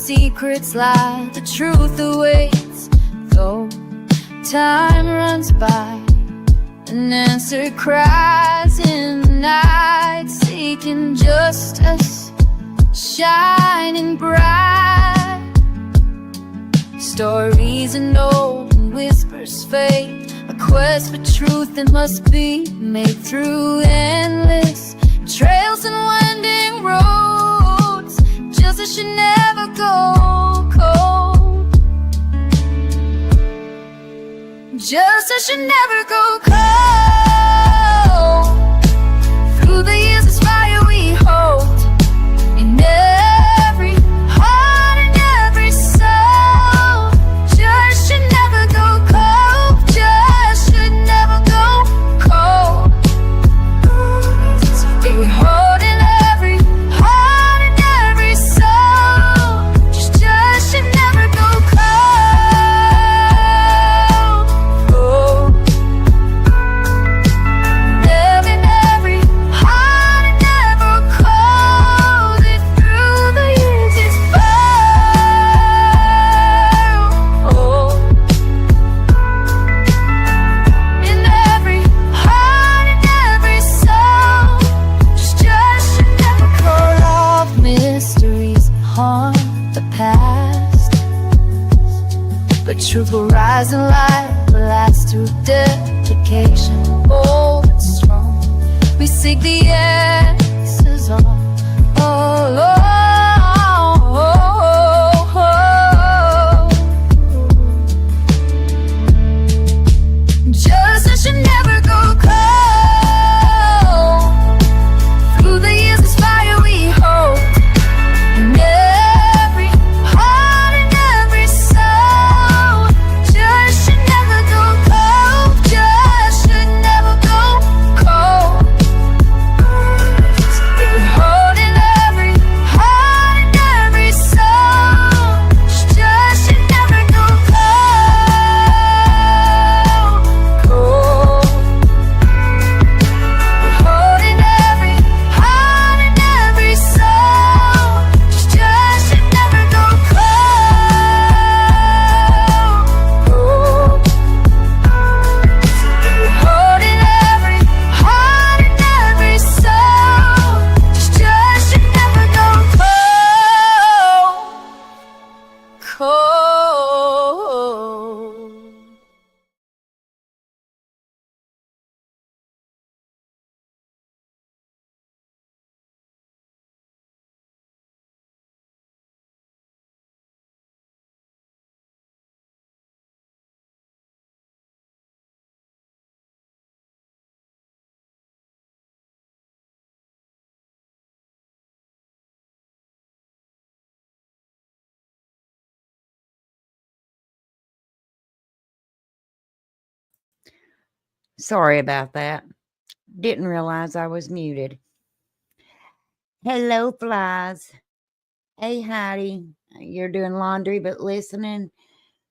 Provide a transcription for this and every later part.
secrets lie, the truth awaits. Though time runs by, an answer cries in the night, seeking justice, shining bright. Stories and old and whispers fade, a quest for truth that must be made through endless trails and winding roads. Justice should never go cold. Justice should never go cold. Through the years this fire we hold, in every heart and every soul. Justice should never go cold. Justice should never go cold. We hold in every heart and every soul. Justice should never go cold. Oh. Love in every heart and never cold. And through the years it's found. Oh. In every heart and every soul. Justice should never cut off mysteries haunt the past, but truth will rise and light will last through dedication, bold and strong. We seek the answers all along. Justice should never go cold. Through the years this fire we hold, in every heart and every soul. Justice should never go cold. Justice should never go cold. We hold in every heart and every soul. Justice should never go cold. Cold. We hold in every heart and every soul. Justice should never go cold. Cold. We hold in every heart and every soul. Justice should never go cold. Cold. Sorry about that. Didn't realize I was muted. Hello, Flies. Hey, Heidi. You're doing laundry but listening?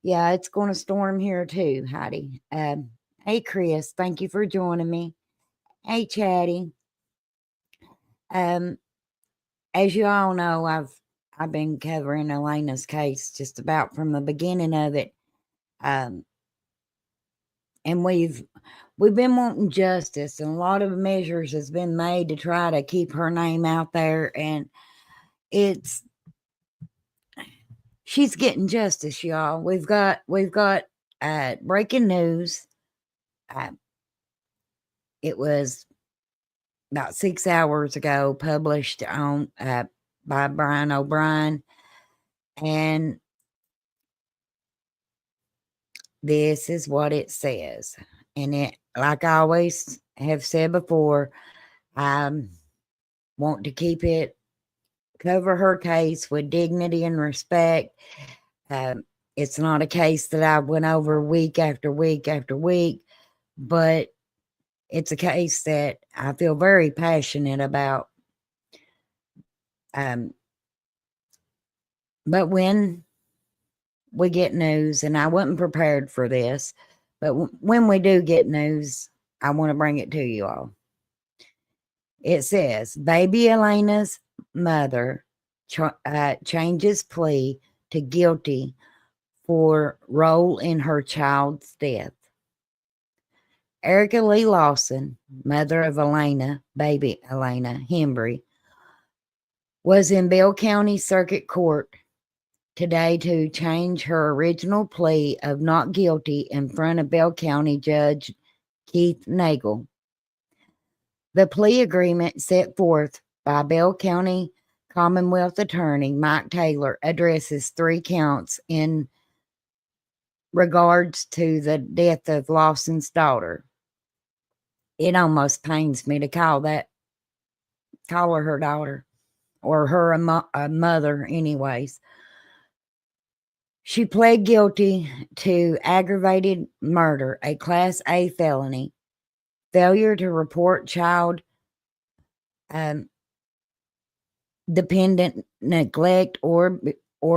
Yeah, it's going to storm here too, Heidi. Hey, Chris. Thank you for joining me. Hey, Chatty. As you all know, I've been covering Elena's case just about from the beginning of it. And we've been wanting justice, and a lot of measures has been made to try to keep her name out there, and she's getting justice, y'all. We've got breaking news. It was about 6 hours ago, published on by Brian O'Brien, and this is what it says. And it, like I always have said before, I want to keep it, cover her case with dignity and respect. It's not a case that I went over week after week after week, but it's a case that I feel very passionate about. But when we get news, and I wasn't prepared for this, but when we do get news, I want to bring it to you all. It says, baby Elena's mother changes plea to guilty for role in her child's death. Erica Lee Lawson, mother of Elena, baby Elena Hembry, was in Bell County Circuit Court today to change her original plea of not guilty in front of Bell County Judge Keith Nagel. The plea agreement set forth by Bell County Commonwealth Attorney Mike Taylor addresses 3 counts in regards to the death of Lawson's daughter. It almost pains me to call her her daughter, or her a mother anyways. She pled guilty to aggravated murder, a Class A felony, failure to report child dependent neglect or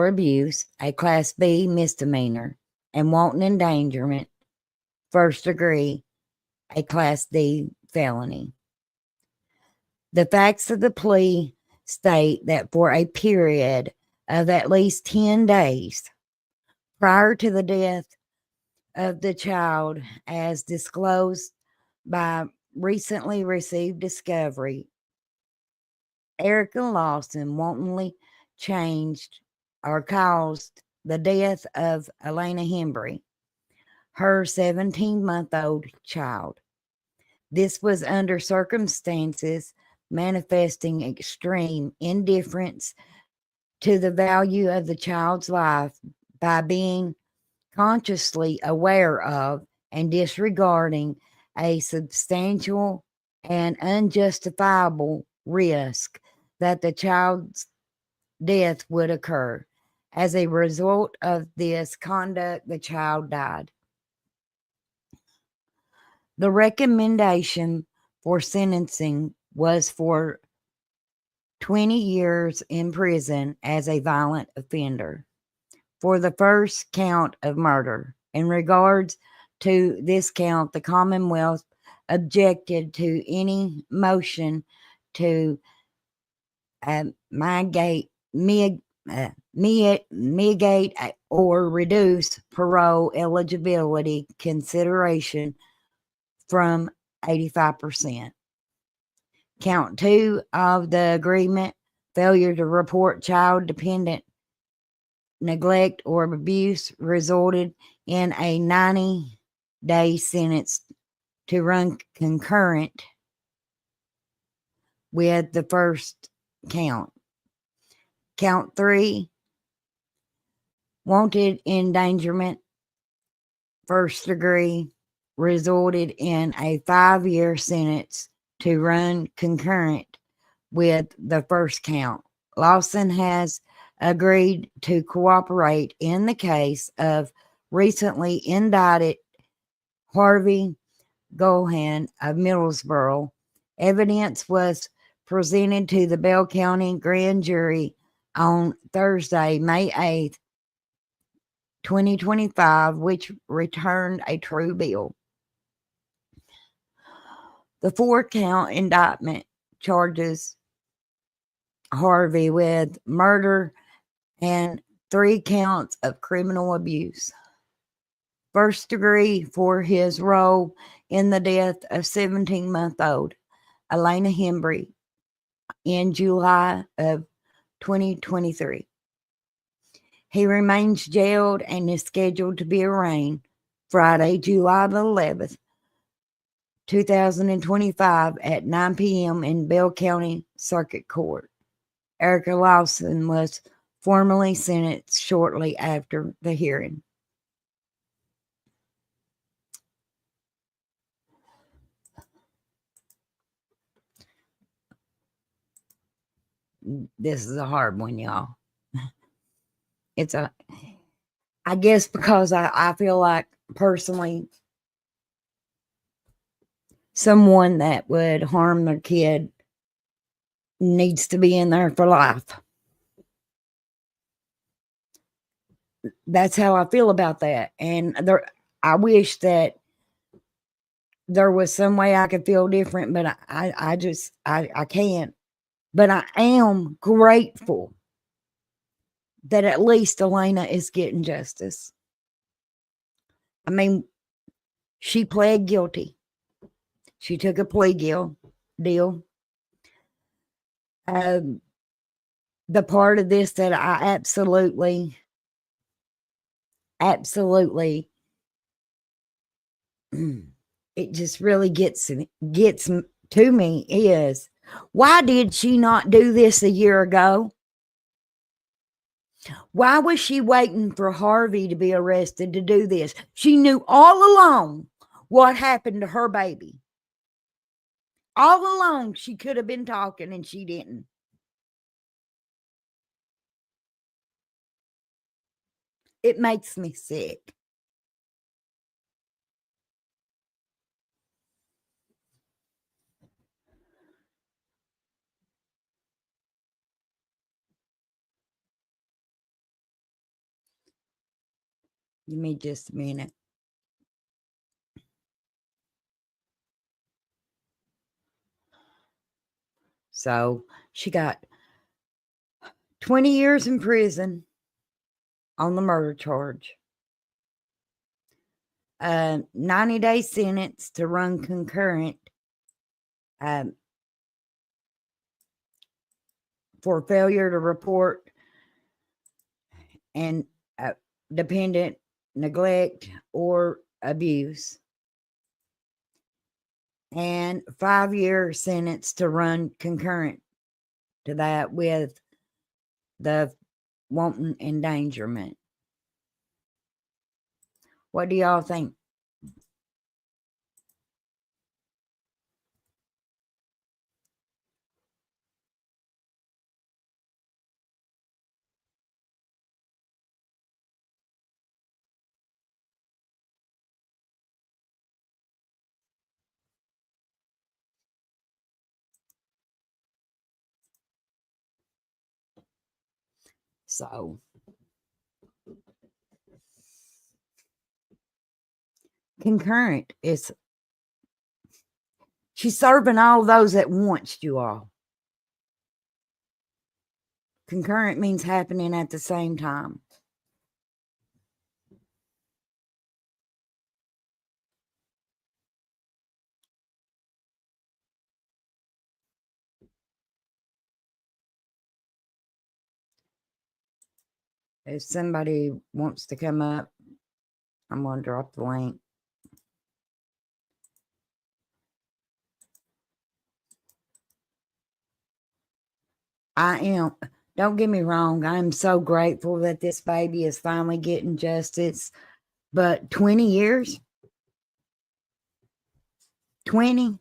abuse, a Class B misdemeanor, and wanton endangerment, first degree, a Class D felony. The facts of the plea state that for a period of at least 10 days prior to the death of the child, as disclosed by recently received discovery, Erica Lawson wantonly changed or caused the death of Elena Hembry, her 17-month-old child. This was under circumstances manifesting extreme indifference to the value of the child's life by being consciously aware of and disregarding a substantial and unjustifiable risk that the child's death would occur. As a result of this conduct, the child died. The recommendation for sentencing was for 20 years in prison as a violent offender for the first count of murder. In regards to this count, the Commonwealth objected to any motion to mitigate or reduce parole eligibility consideration from 85%. Count 2 of the agreement, failure to report child dependent neglect or abuse, resulted in a 90-day sentence to run concurrent with the first count. Count 3, wanted endangerment, first degree, resulted in a 5-year sentence to run concurrent with the first count. Lawson has agreed to cooperate in the case of recently indicted Harvey Gohan of Middlesboro. Evidence was presented to the Bell County grand jury on Thursday, May 8th, 2025, which returned a true bill. The 4-count indictment charges Harvey with murder and 3 counts of criminal abuse. First degree for his role in the death of 17-month-old Elena Hembry in July of 2023. He remains jailed and is scheduled to be arraigned Friday, July the 11th, 2025 at 9 p.m. in Bell County Circuit Court. Erica Lawson was formally sentenced shortly after the hearing. This is a hard one, y'all. I guess because I feel like personally someone that would harm their kid needs to be in there for life. That's how I feel about that. And I wish that there was some way I could feel different, but I can't. But I am grateful that at least Elena is getting justice. I mean, she pled guilty. She took a plea deal. The part of this that I absolutely, it just really gets to me is, why did she not do this a year ago? Why was she waiting for Harvey to be arrested to do this? She knew all along what happened to her baby. All along, she could have been talking and she didn't. It makes me sick. Give me just a minute. So she got 20 years in prison on the murder charge. 90-day sentence to run concurrent for failure to report and dependent neglect or abuse, and 5-year sentence to run concurrent to that with the wanton endangerment. What do y'all think? So concurrent is, she's serving all those at once, you all. Concurrent means happening at the same time. If somebody wants to come up, I'm going to drop the link. I am, don't get me wrong, I'm so grateful that this baby is finally getting justice. But 20 years? 20?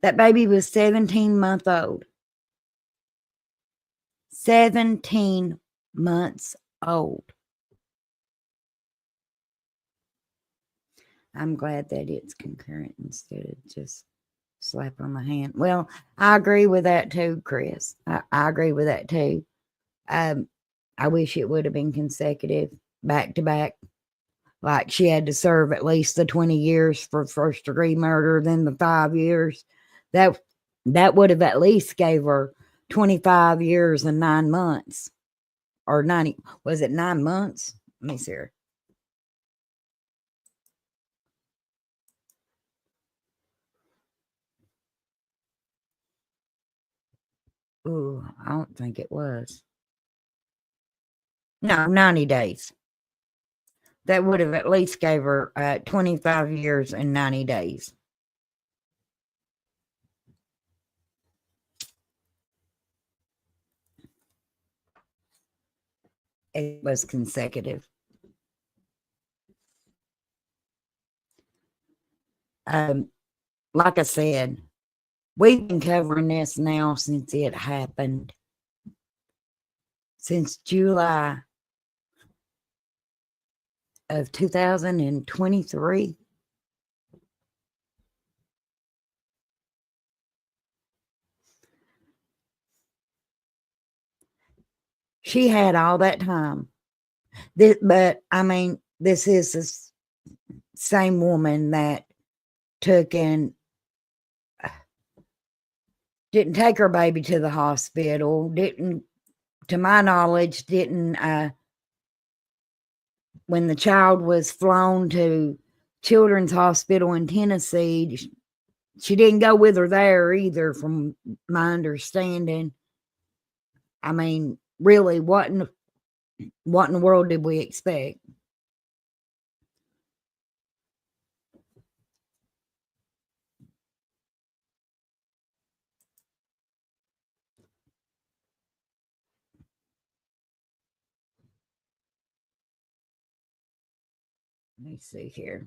That baby was 17 months old. 17 months old. I'm glad that it's concurrent instead of just slap on the hand. Well, I agree with that too, Chris. I agree with that too. I wish it would have been consecutive, back to back. Like she had to serve at least the 20 years for first degree murder, then the 5 years. That would have at least gave her 25 years and 9 months. Or 90, was it 9 months? Let me see here. Ooh, I don't think it was. No, 90 days. That would have at least gave her 25 years and 90 days. It was consecutive. Like I said, we've been covering this now since it happened. Since July of 2023. She had all that time. But I mean, this is the same woman that took and didn't take her baby to the hospital, didn't to my knowledge, didn't, when the child was flown to Children's Hospital in Tennessee, she didn't go with her there either, from my understanding. I mean, really, what in the world did we expect? Let me see here.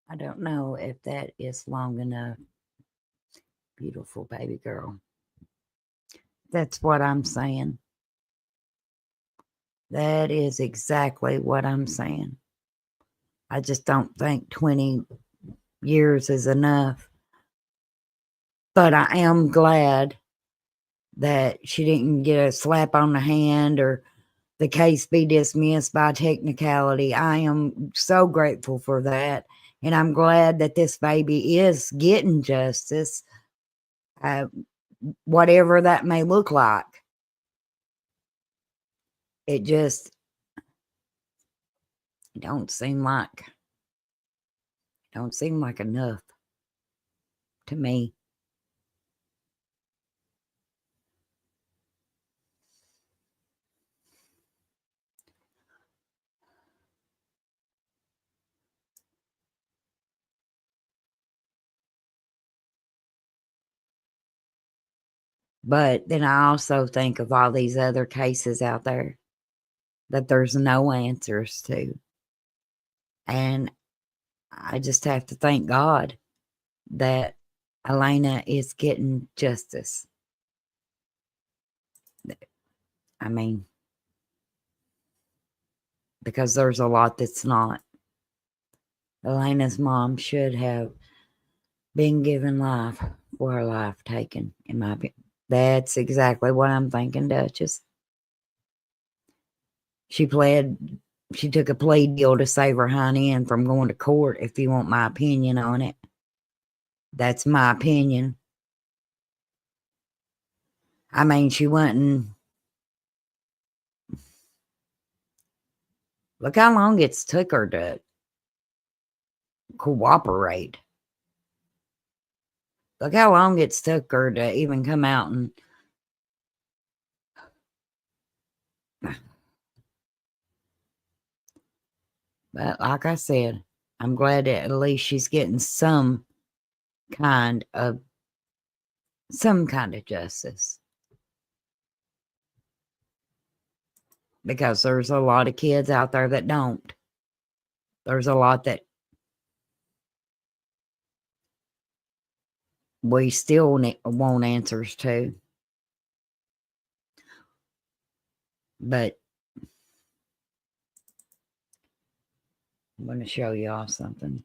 I don't know if that is long enough. Beautiful baby girl. That's what I'm saying. That is exactly what I'm saying. I just don't think 20 years is enough. But I am glad that she didn't get a slap on the hand or the case be dismissed by technicality. I am so grateful for that. And I'm glad that this baby is getting justice, whatever that may look like. It just don't seem like enough to me. But then I also think of all these other cases out there that there's no answers to. And I just have to thank God that Elena is getting justice. I mean, because there's a lot that's not. Elena's mom should have been given life for her life taken, in my opinion. That's exactly what I'm thinking, Duchess. She took a plea deal to save her honey and from going to court, if you want my opinion on it. That's my opinion. I mean, she went and look how long it's took her to cooperate. Look how long it's took her to even come out and but like I said, I'm glad that at least she's getting some kind of justice. Because there's a lot of kids out there that don't. There's a lot that we still want answers to. But I'm going to show y'all something.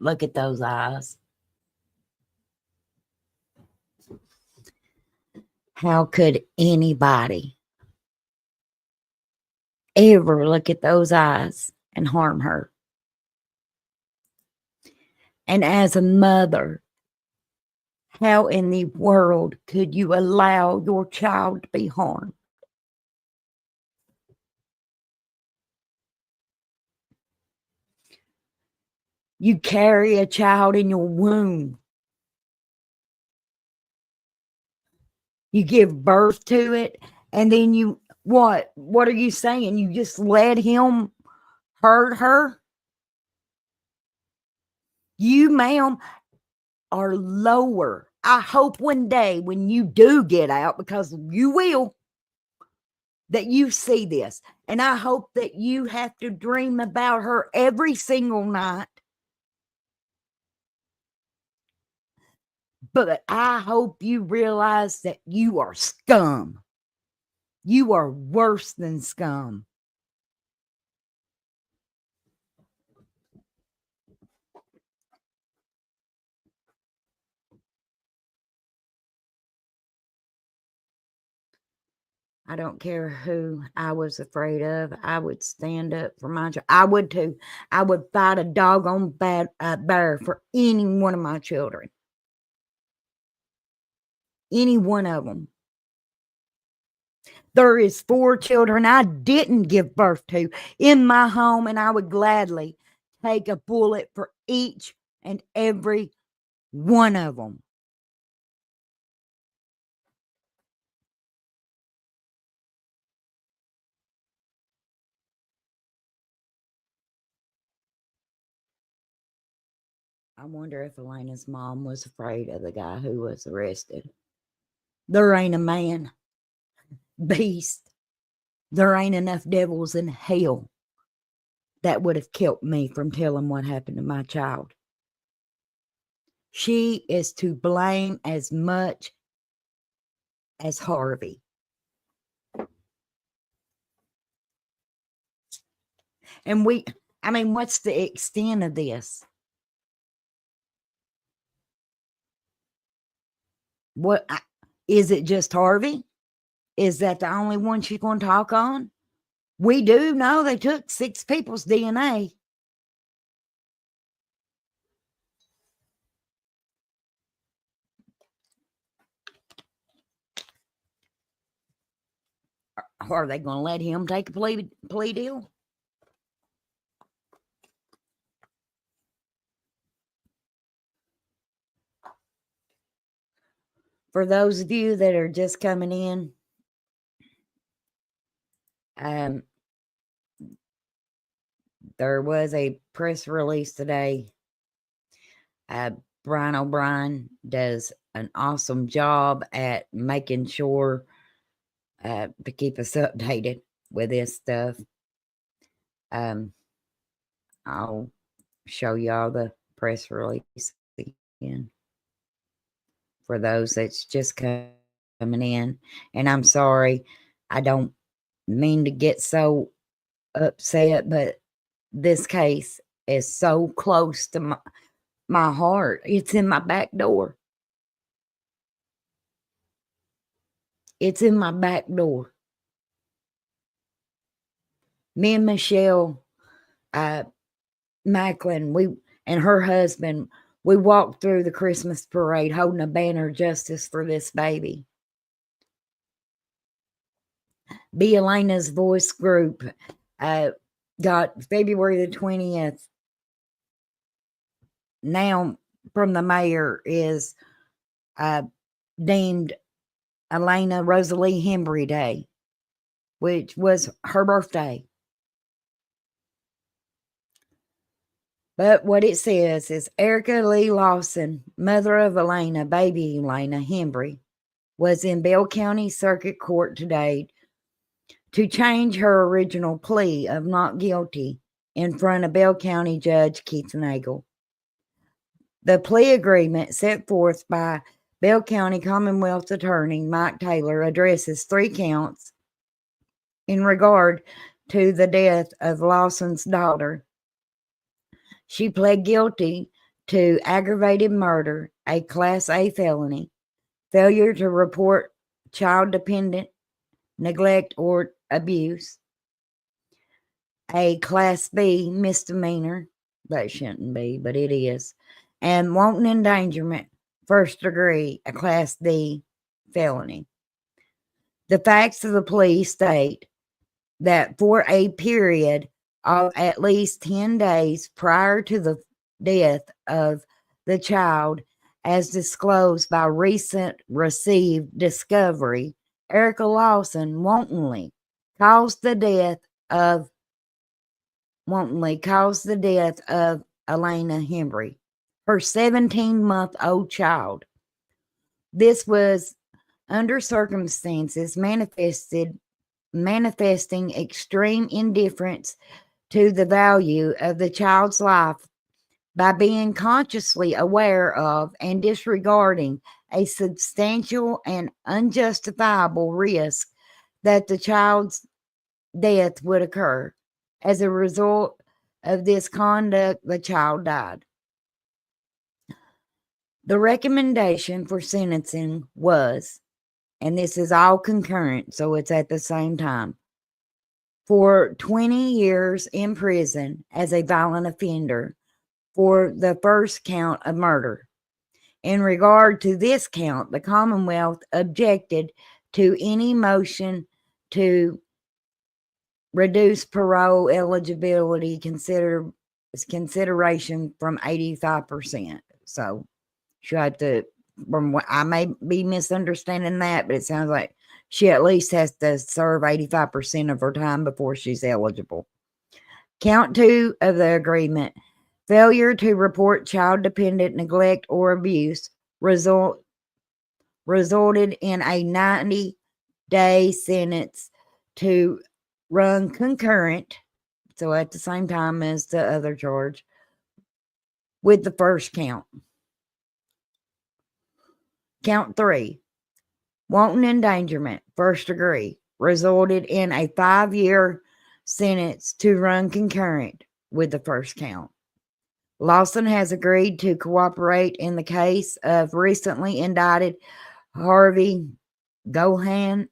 Look at those eyes. How could anybody ever look at those eyes and harm her? And as a mother, how in the world could you allow your child to be harmed? You carry a child in your womb. You give birth to it, and then you, what are you saying? You just let him hurt her? You, ma'am, are lower. I hope one day when you do get out, because you will, that you see this. And I hope that you have to dream about her every single night. But I hope you realize that you are scum. You are worse than scum. I don't care who I was afraid of. I would stand up for my child. I would too. I would fight a doggone bear for any one of my children. Any one of them. There is 4 children I didn't give birth to in my home, and I would gladly take a bullet for each and every one of them. I wonder if Elena's mom was afraid of the guy who was arrested. There ain't a man, beast, there ain't enough devils in hell that would have kept me from telling what happened to my child. She is to blame as much as Harvey. And what's the extent of this? What is it? Just Harvey? Is that the only one she's going to talk on? We do know they took 6 people's DNA. Are they going to let him take a plea deal? For those of you that are just coming in, there was a press release today. Brian O'Brien does an awesome job at making sure to keep us updated with this stuff. I'll show y'all the press release again for those that's just coming in. And I'm sorry, I don't mean to get so upset, but this case is so close to my heart. It's in my back door. It's in my back door. Me and Michelle Macklin, and her husband, we walked through the Christmas parade holding a banner of justice for this baby. Be Elena's Voice group got February the 20th. Now from the mayor is deemed Elena Rosalie Hembry Day, which was her birthday. But what it says is Erica Lee Lawson, mother of Elena, baby Elena Hembry, was in Bell County Circuit Court today to change her original plea of not guilty in front of Bell County Judge Keith Nagel. The plea agreement set forth by Bell County Commonwealth Attorney Mike Taylor addresses 3 counts in regard to the death of Lawson's daughter. She pled guilty to aggravated murder, a Class A felony, failure to report child-dependent neglect or abuse, a Class B misdemeanor, that shouldn't be, but it is, and wanton endangerment, 1st degree, a Class D felony. The facts of the plea state that for a period of at least 10 days prior to the death of the child, as disclosed by recent received discovery, Erica Lawson wantonly caused the death of Elena Hembry, her 17-month-old child. This was under circumstances manifesting extreme indifference to the value of the child's life by being consciously aware of and disregarding a substantial and unjustifiable risk that the child's death would occur. As a result of this conduct, the child died. The recommendation for sentencing was, and this is all concurrent, so it's at the same time, for 20 years in prison as a violent offender for the first count of murder. In regard to this count, the Commonwealth objected to any motion to reduce parole eligibility consideration from 85%. So she had to, from what I may be misunderstanding that, but it sounds like she at least has to serve 85% of her time before she's eligible. Count 2 of the agreement, failure to report child-dependent neglect or abuse resulted in a 90-day sentence to run concurrent, so at the same time as the other charge, with the first count. Count 3, wanton endangerment, first degree, resulted in a 5-year sentence to run concurrent with the first count. Lawson has agreed to cooperate in the case of recently indicted Harvey Golan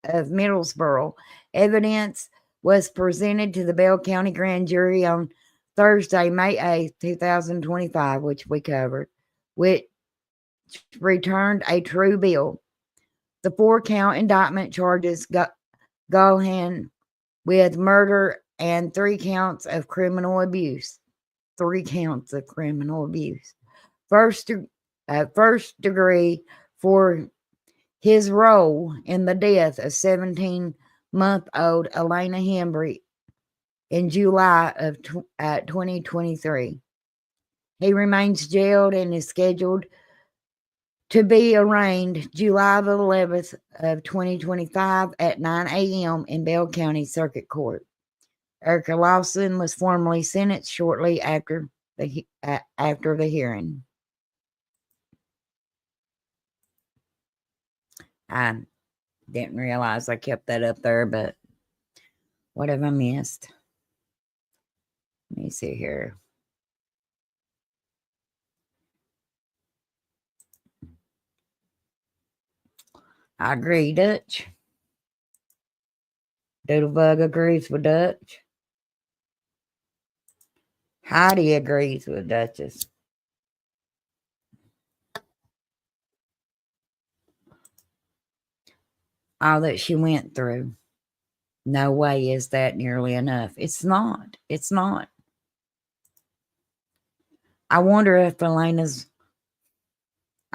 of Middlesboro. Evidence was presented to the Bell County Grand Jury on Thursday, May 8th, 2025, which we covered, which returned a true bill. The 4-count indictment charges Golan with murder and 3 counts of criminal abuse. 3 counts of criminal abuse. First degree for his role in the death of 17-month-old Elena Hembry in July of 2023. He remains jailed and is scheduled to be arraigned July 11th of 2025 at 9 a.m. in Bell County Circuit Court. Erica Lawson was formally sentenced shortly after the hearing. I didn't realize I kept that up there, but what have I missed? Let me see here. I agree, Dutch. Doodlebug agrees with Dutch. Heidi agrees with Duchess. All that she went through. No way is that nearly enough. It's not. It's not. I wonder if Elena's,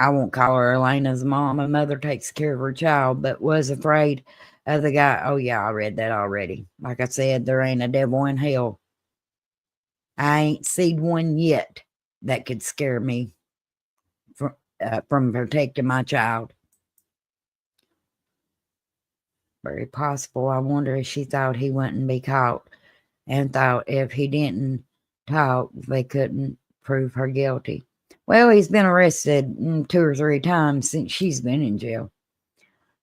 I won't call her Elena's mom, a mother takes care of her child, but was afraid of the guy. Oh, yeah, I read that already. Like I said, there ain't a devil in hell. I ain't seen one yet that could scare me from protecting my child. Very possible. I wonder if she thought he wouldn't be caught and thought if he didn't talk, they couldn't prove her guilty. Well, he's been arrested 2 or 3 times since she's been in jail.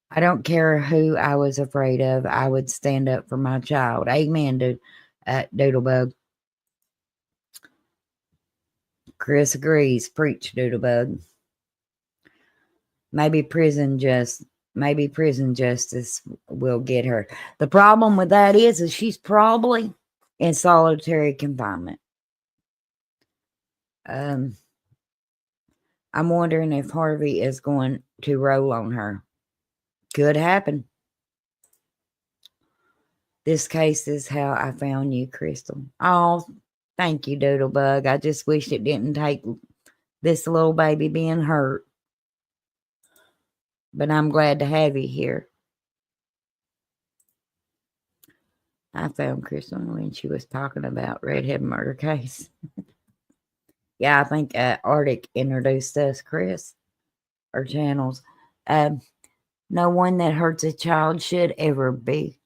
I don't care who I was afraid of. I would stand up for my child. Amen to Doodlebug. Chris agrees. Preach, Doodlebug. Maybe prison justice will get her. The problem with that is she's probably in solitary confinement. I'm wondering if Harvey is going to roll on her. Could happen. This case is how I found you, Crystal. Oh, thank you, Doodlebug. I just wish it didn't take this little baby being hurt. But I'm glad to have you here. I found Crystal when she was talking about redhead murder case. Yeah, I think Arctic introduced us, Chris, our channels. No one that hurts a child should ever be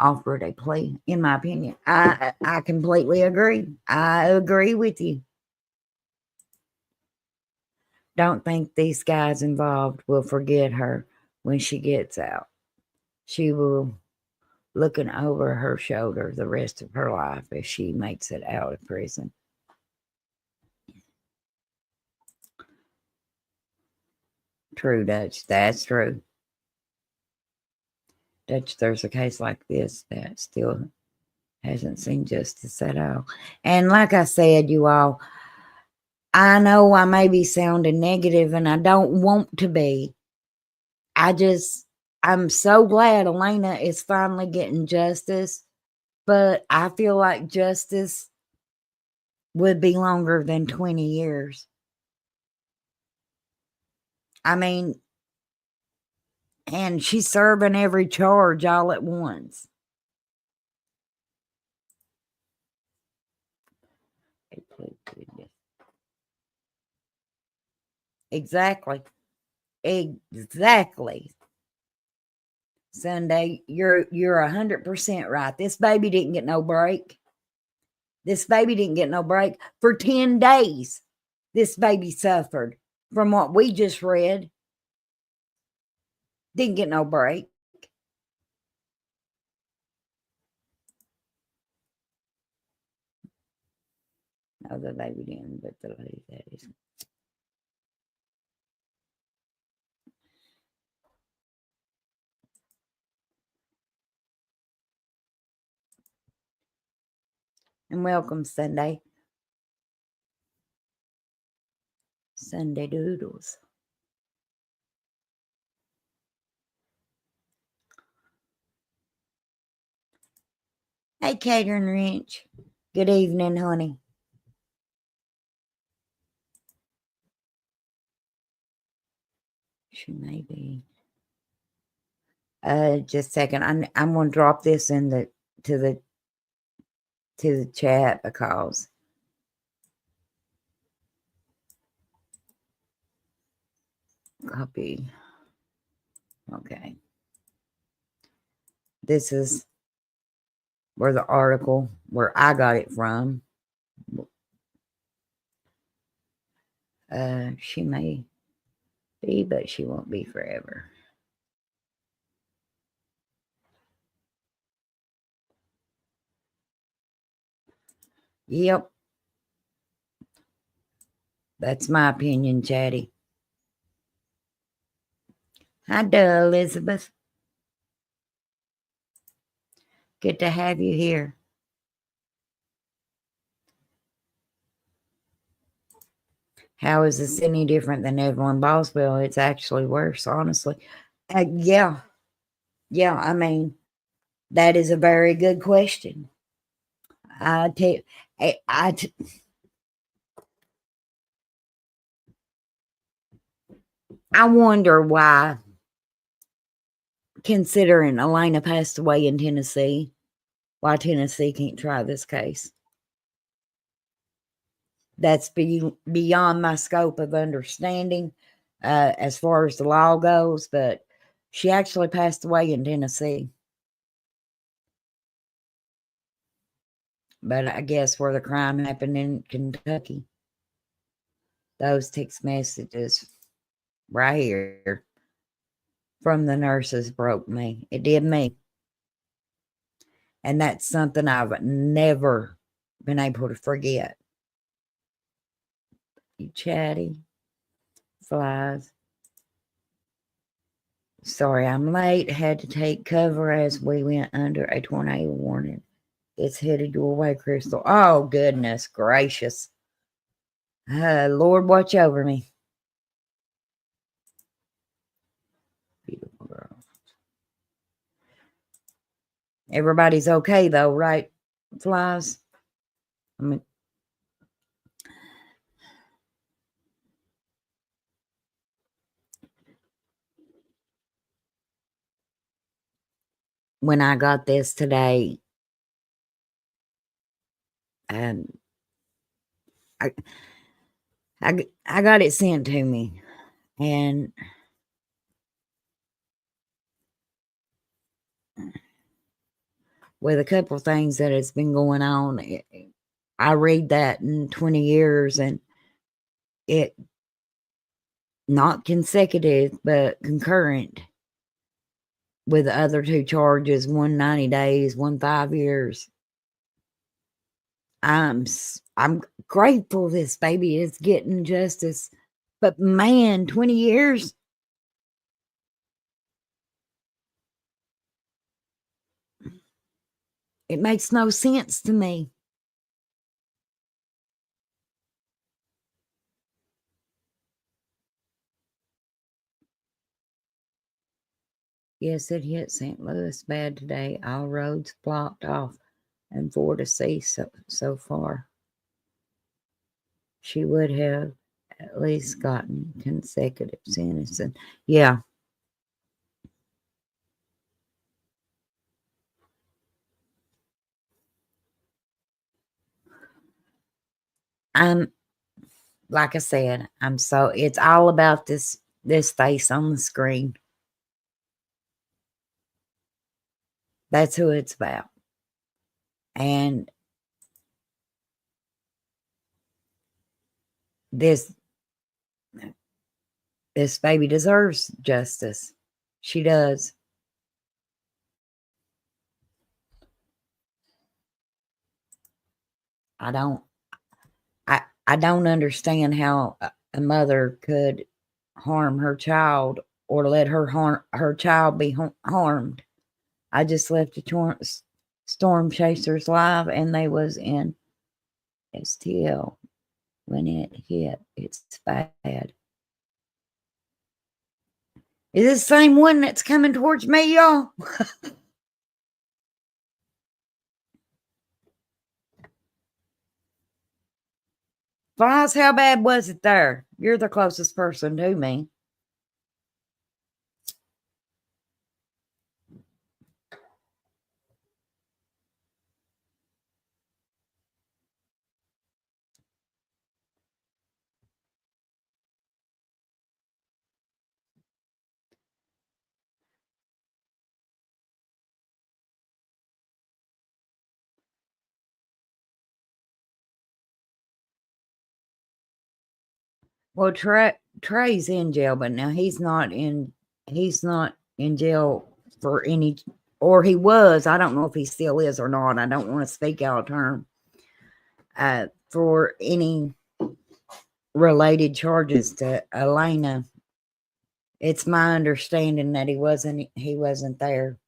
offered a plea, in my opinion. I completely agree. I agree with you. Don't think these guys involved will forget her when she gets out. She will looking over her shoulder the rest of her life if she makes it out of prison. True, Dutch. That's true. Dutch, there's a case like this that still hasn't seen justice at all. And like I said, you all, I know I may be sounding negative and I don't want to be. I'm so glad Elena is finally getting justice, but I feel like justice would be longer than 20 years. I mean, and she's serving every charge all at once. Exactly. Exactly. Sunday, you're 100% right. This baby didn't get no break. This baby didn't get no break for 10 days. This baby suffered from what we just read. Didn't get no break. No, the baby didn't, but the lady that is. And welcome, Sunday. Sunday Doodles. Hey, Catherine Wrench. Good evening, honey. She may be. Just a second. I'm gonna drop this in to the chat because copy. Okay. This is where the article where I got it from. She may be, but she won't be forever. Yep. That's my opinion, Chatty. Hi, Duh, Elizabeth. Good to have you here. How is this any different than Evelyn Boswell? It's actually worse, honestly. Yeah. I mean, that is a very good question. I wonder why, considering Elena passed away in Tennessee, why Tennessee can't try this case. That's beyond my scope of understanding as far as the law goes, but she actually passed away in Tennessee. But I guess where the crime happened in Kentucky. Those text messages right here from the nurses broke me. It did me. And that's something I've never been able to forget. You chatty flies. Sorry, I'm late. Had to take cover as we went under a tornado warning. It's headed your way, Crystal. Oh, goodness gracious. Lord, watch over me. Beautiful girl. Everybody's okay, though, right, Flies? I mean, when I got this today, I got it sent to me, and with a couple of things that has been going on. I read that in 20 years, and it not consecutive, but concurrent with the other two charges, one 90 days, one 5 years. I'm grateful this baby is getting justice, but man, 20 years. It makes no sense to me. Yes, it hit St. Louis bad today. All roads blocked off and 4 deceased so far. She would have at least gotten consecutive sentencing. Yeah. Like I said, it's all about this face on the screen. That's who it's about. And this baby deserves justice. She does. I don't understand how a mother could harm her child or let her child be harmed. I just left the Storm Chasers live, and they was in STL when it hit. It's bad. Is this the same one that's coming towards me, y'all? Foz, how bad was it there? You're the closest person to me. Well, Trey's in jail, but now he's not in jail for any, or he was. I don't know if he still is or not. I don't want to speak out of turn. For any related charges to Elena. It's my understanding that he wasn't there.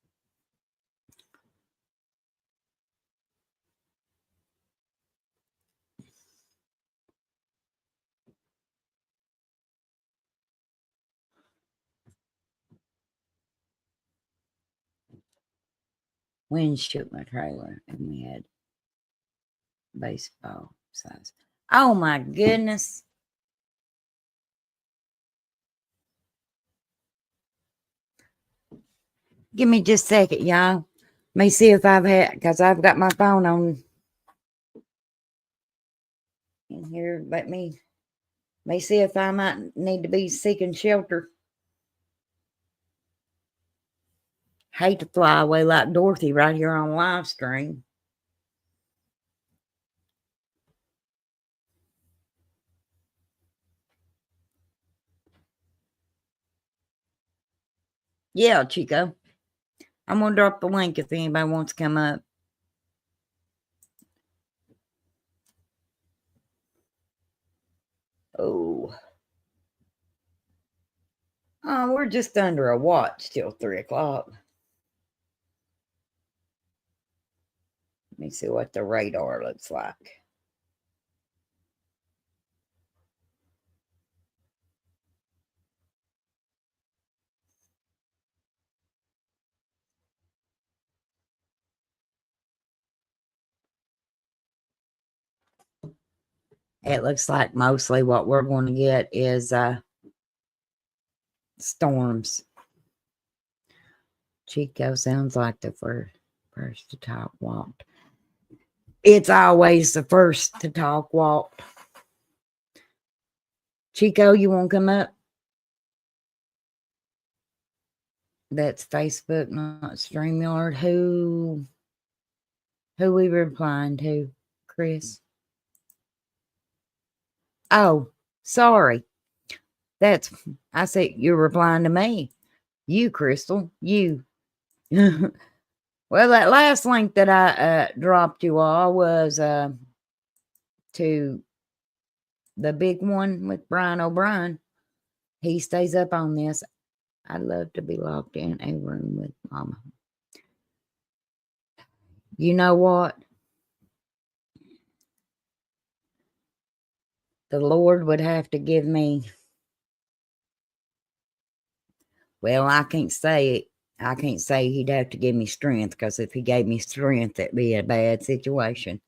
Wind shook my trailer, and we had baseball size. Oh my goodness. Give me just a second, y'all. Let me see if because I've got my phone on in here. Let me see if I might need to be seeking shelter. Hate to fly away like Dorothy right here on live stream. Yeah, Chico. I'm going to drop the link if anybody wants to come up. Oh, we're just under a watch till 3 o'clock. Let me see what the radar looks like. It looks like mostly what we're going to get is storms. Chico sounds like the first to talk walked. It's always the first to talk walked. Chico, you want to come up? That's Facebook, not StreamYard. Who Who we replying to, Chris? Oh, sorry. I said you're replying to me. You, Crystal, you. Well, that last link that I dropped you all was to the big one with Brian O'Brien. He stays up on this. I'd love to be locked in a room with Mama. You know what? The Lord would have to give me. Well, I can't say it. I can't say he'd have to give me strength, because if he gave me strength, it'd be a bad situation.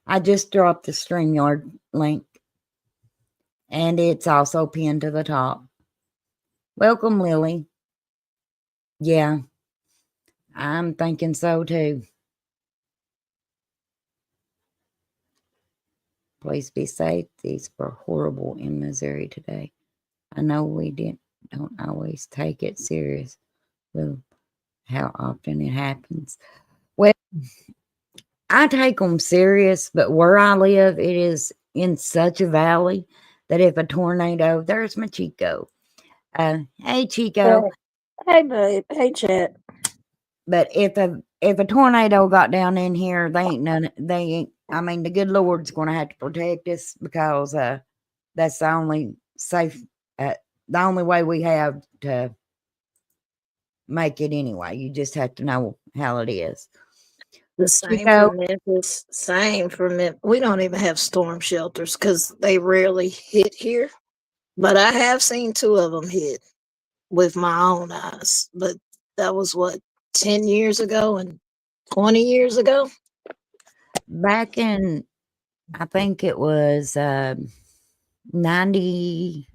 I just dropped the StreamYard link, and it's also pinned to the top. Welcome, Lily. Yeah, I'm thinking so too. Please be safe. These were horrible in Missouri today. I know we don't always take it serious with how often it happens. Well, I take them serious, but where I live, it is in such a valley that if a tornado, there's my Chico. Hey, Chico. Hey, babe. Hey, Chet. But if a tornado got down in here, I mean, the good Lord's going to have to protect us, because that's the only safe, the only way we have to make it anyway. You just have to know how it is. The same for Memphis. Same for Memphis. We don't even have storm shelters because they rarely hit here. But I have seen 2 of them hit with my own eyes. But that was what, 10 years ago and 20 years ago? Back in, I think it was 90,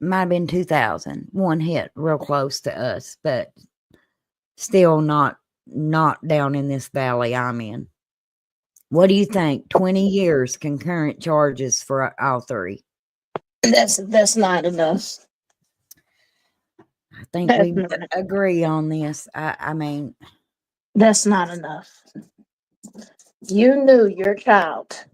might have been 2000. One hit real close to us, but still not down in this valley I'm in. What do you think? 20 years concurrent charges for all 3. That's not enough. I think we agree on this. I mean, that's not enough. You knew your child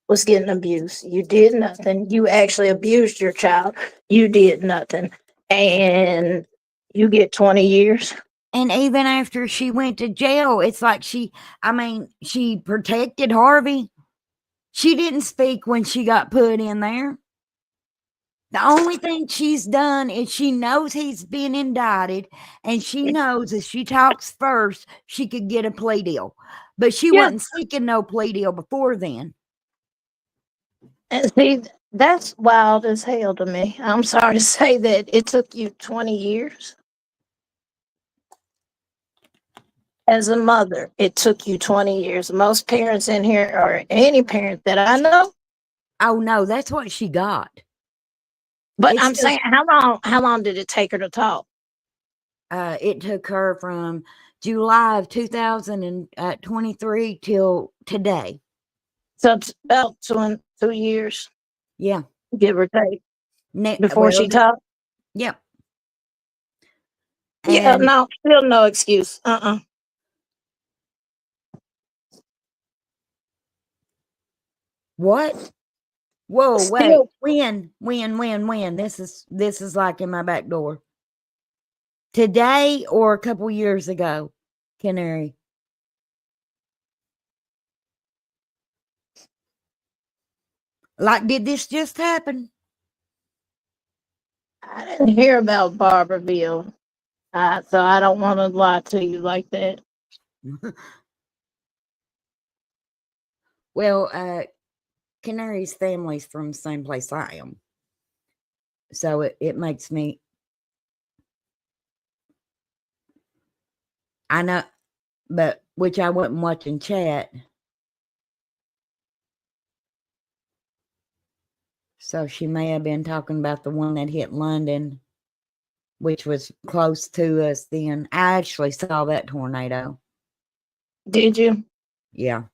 was getting abused. You did nothing. You actually abused your child. You did nothing. And you get 20 years. And even after she went to jail, it's like she protected Harvey. She didn't speak when she got put in there. The only thing she's done is she knows he's been indicted, and she knows if she talks first, she could get a plea deal. But she wasn't seeking no plea deal before then. And see, that's wild as hell to me. I'm sorry to say that it took you 20 years. As a mother, it took you 20 years. Most parents in here, or any parent that I know. Oh no, that's what she got. But I'm saying, how long did it take her to talk? It took her from July of 2023 till today. So it's about 2 years. Yeah. Give or take. Before she talked? Yep. Yeah, no, still no excuse. What? Whoa, still, wait. When? This is like in my back door. Today or a couple years ago, Canary? Like, did this just happen? I didn't hear about Barberville, so I don't want to lie to you like that. Well, Canary's family's from the same place I am. So it makes me... I know, but which I wasn't watching chat. So she may have been talking about the one that hit London, which was close to us then. I actually saw that tornado. Did you? Yeah.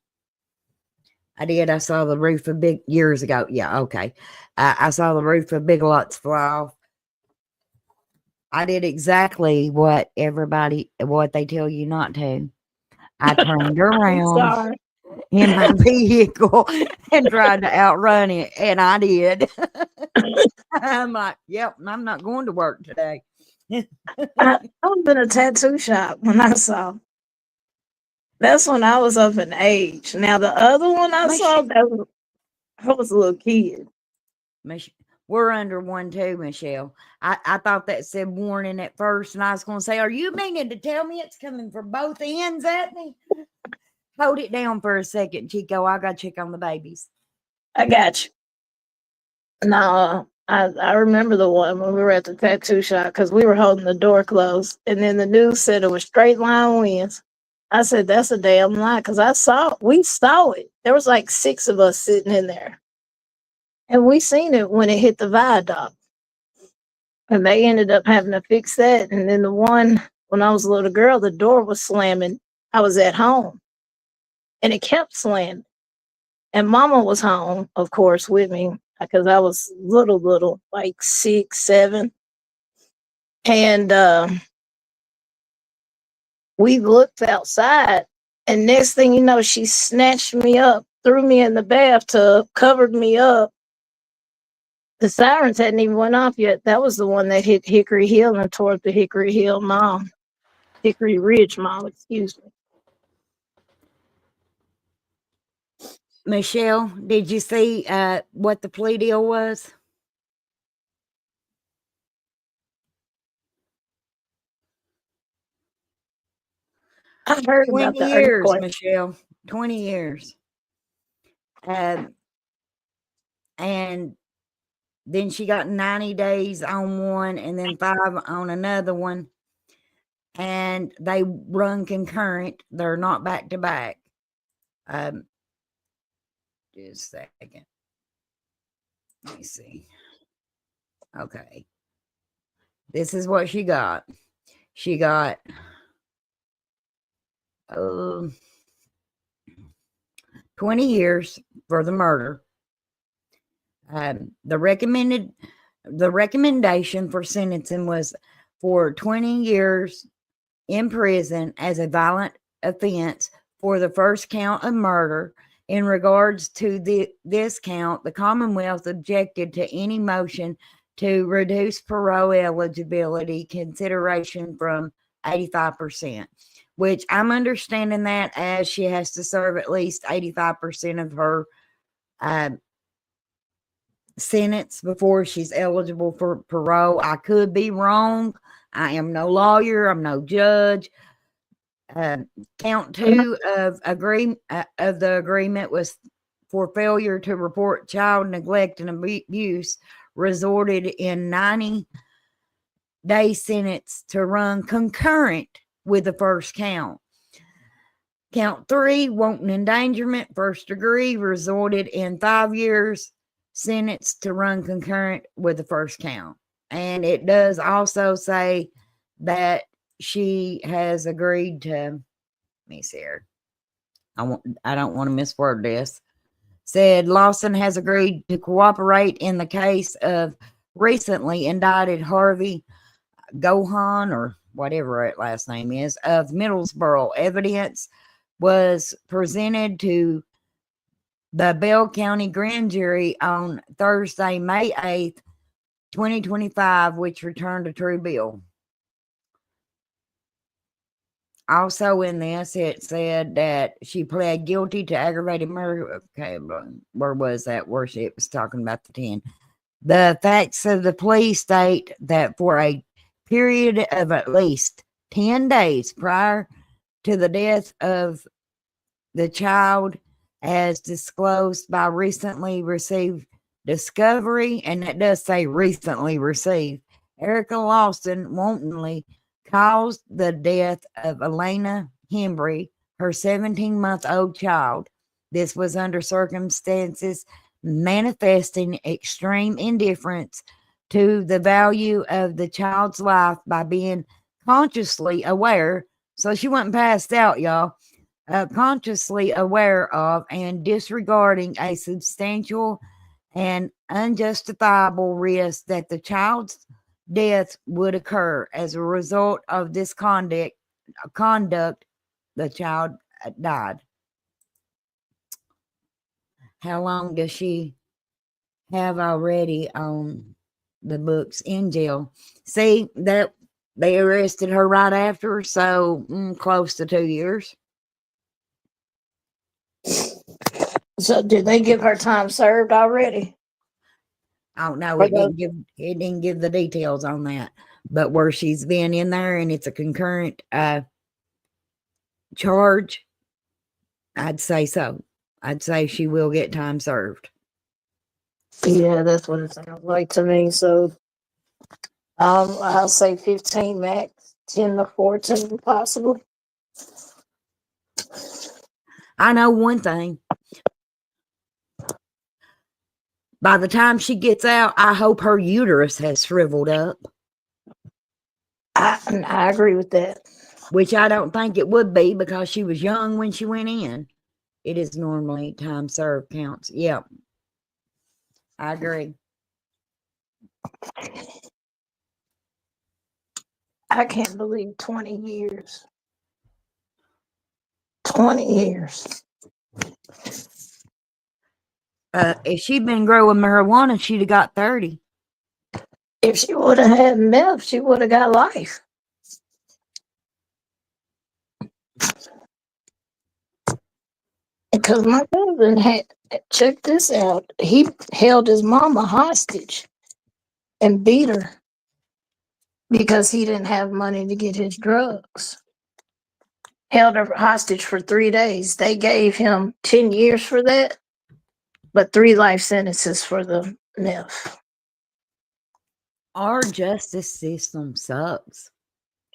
I did. I saw the roof of years ago. Yeah, okay. I saw the roof of Big Lots fly off. I did exactly what they tell you not to. I turned I'm around sorry. in my vehicle and tried to outrun it, and I did. I'm like, yep, I'm not going to work today. I was in a tattoo shop when I saw. That's when I was up in age. Now the other one I Mich- saw, I was a little kid. We're under one too, Michelle. I thought that said warning at first, and I was going to say, are you meaning to tell me it's coming from both ends at me? Hold it down for a second, Chico. I got to check on the babies. I got you. No, I remember the one when we were at the tattoo shop because we were holding the door closed, and then the news said it was straight line winds. I said that's a damn lie because we saw it. There was like 6 of us sitting in there, and we seen it when it hit the viaduct, and they ended up having to fix that. And then the one when I was a little girl, the door was slamming. I was at home, and it kept slamming. And Mama was home, of course, with me because I was little, like 6, 7. And we looked outside, and next thing you know, she snatched me up, threw me in the bathtub, covered me up. The sirens hadn't even went off yet. That was the one that hit Hickory Hill and tore up the Hickory Ridge Mall, excuse me. Michelle, did you see what the plea deal was? I heard about 20 the years, earthquake. Michelle. 20 years. And then she got 90 days on one and then 5 on another one. And they run concurrent. They're not back to back. Just a second. Let me see. Okay. This is what she got. She got 20 years for the murder. The recommendation for sentencing was for 20 years in prison as a violent offense for the first count of murder. In regards to this count, the Commonwealth objected to any motion to reduce parole eligibility consideration from 85%, which I'm understanding that as she has to serve at least 85% of her sentence before she's eligible for parole. I could be wrong. I am no lawyer. I'm no judge. Count 2 of the agreement was for failure to report child neglect and abuse, resulted in 90-day sentence to run concurrent with the first count. Count 3, wanton endangerment, first degree, resulted in 5 years sentence to run concurrent with the first count. And it does also say that she has agreed to, let me see here. I don't want to misword this. Said Lawson has agreed to cooperate in the case of recently indicted Harvey Gohan, or whatever his last name is, of Middlesboro. Evidence was presented to the Bell County Grand Jury on Thursday, May 8th, 2025, which returned a true bill. Also in this, it said that she pled guilty to aggravated murder. Okay, where was that? Where it was talking about the 10. The facts of the plea state that for a period of at least 10 days prior to the death of the child, as disclosed by recently received discovery, and it does say recently received, Erica Lawson wantonly caused the death of Elena Hembry, her 17-month-old child. This was under circumstances manifesting extreme indifference to the value of the child's life by being consciously aware. So she wasn't passed out, y'all. Consciously aware of and disregarding a substantial and unjustifiable risk that the child's death would occur as a result of this conduct. The child died. How long does she have already on the books in jail? See, that they arrested her right after, so close to 2 years. So did they give her time served already? Oh no, For it the- didn't give the details on that. But where she's been in there and it's a concurrent charge, I'd say so. I'd say she will get time served. Yeah, that's what it sounds like to me. So I'll say 15 max, 10 to 14 possibly. I know one thing. By the time she gets out, I hope her uterus has shriveled up. I agree with that. Which I don't think it would be because she was young when she went in. It is normally time served counts. Yep. I agree. I can't believe 20 years. 20 years. If she'd been growing marijuana, she'd have got 30. If she would have had meth, she would have got life. Because my cousin had, check this out, he held his mama hostage and beat her because he didn't have money to get his drugs. Held her hostage for 3 days. They gave him 10 years for that, but 3 life sentences for the meth. Our justice system sucks.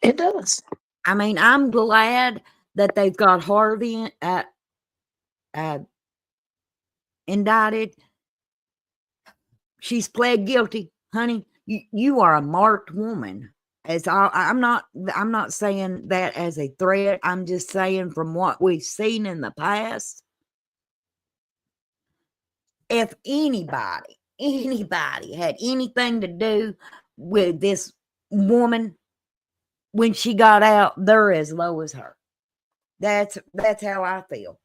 It does. I mean, I'm glad that they've got Harvey indicted. She's pled guilty, honey. You are a marked woman. I'm not saying that as a threat. I'm just saying from what we've seen in the past. If anybody had anything to do with this woman when she got out, they're as low as her. That's how I feel.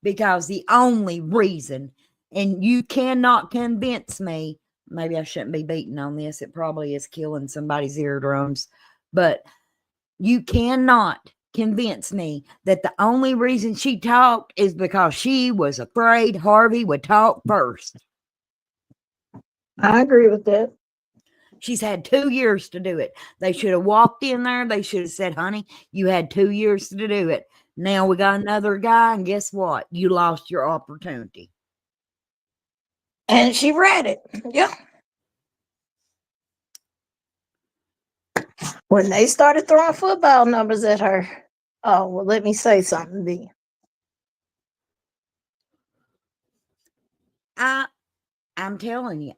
Because the only reason, and you cannot convince me, maybe I shouldn't be beating on this, it probably is killing somebody's eardrums, but you cannot convince me that the only reason she talked is because she was afraid Harvey would talk first. I agree with that. She's had 2 years to do it. They should have walked in there. They should have said, honey, you had 2 years to do it. Now we got another guy, and guess what? You lost your opportunity. And she read it. Yeah. When they started throwing football numbers at her, oh, well, let me say something then. I'm telling you,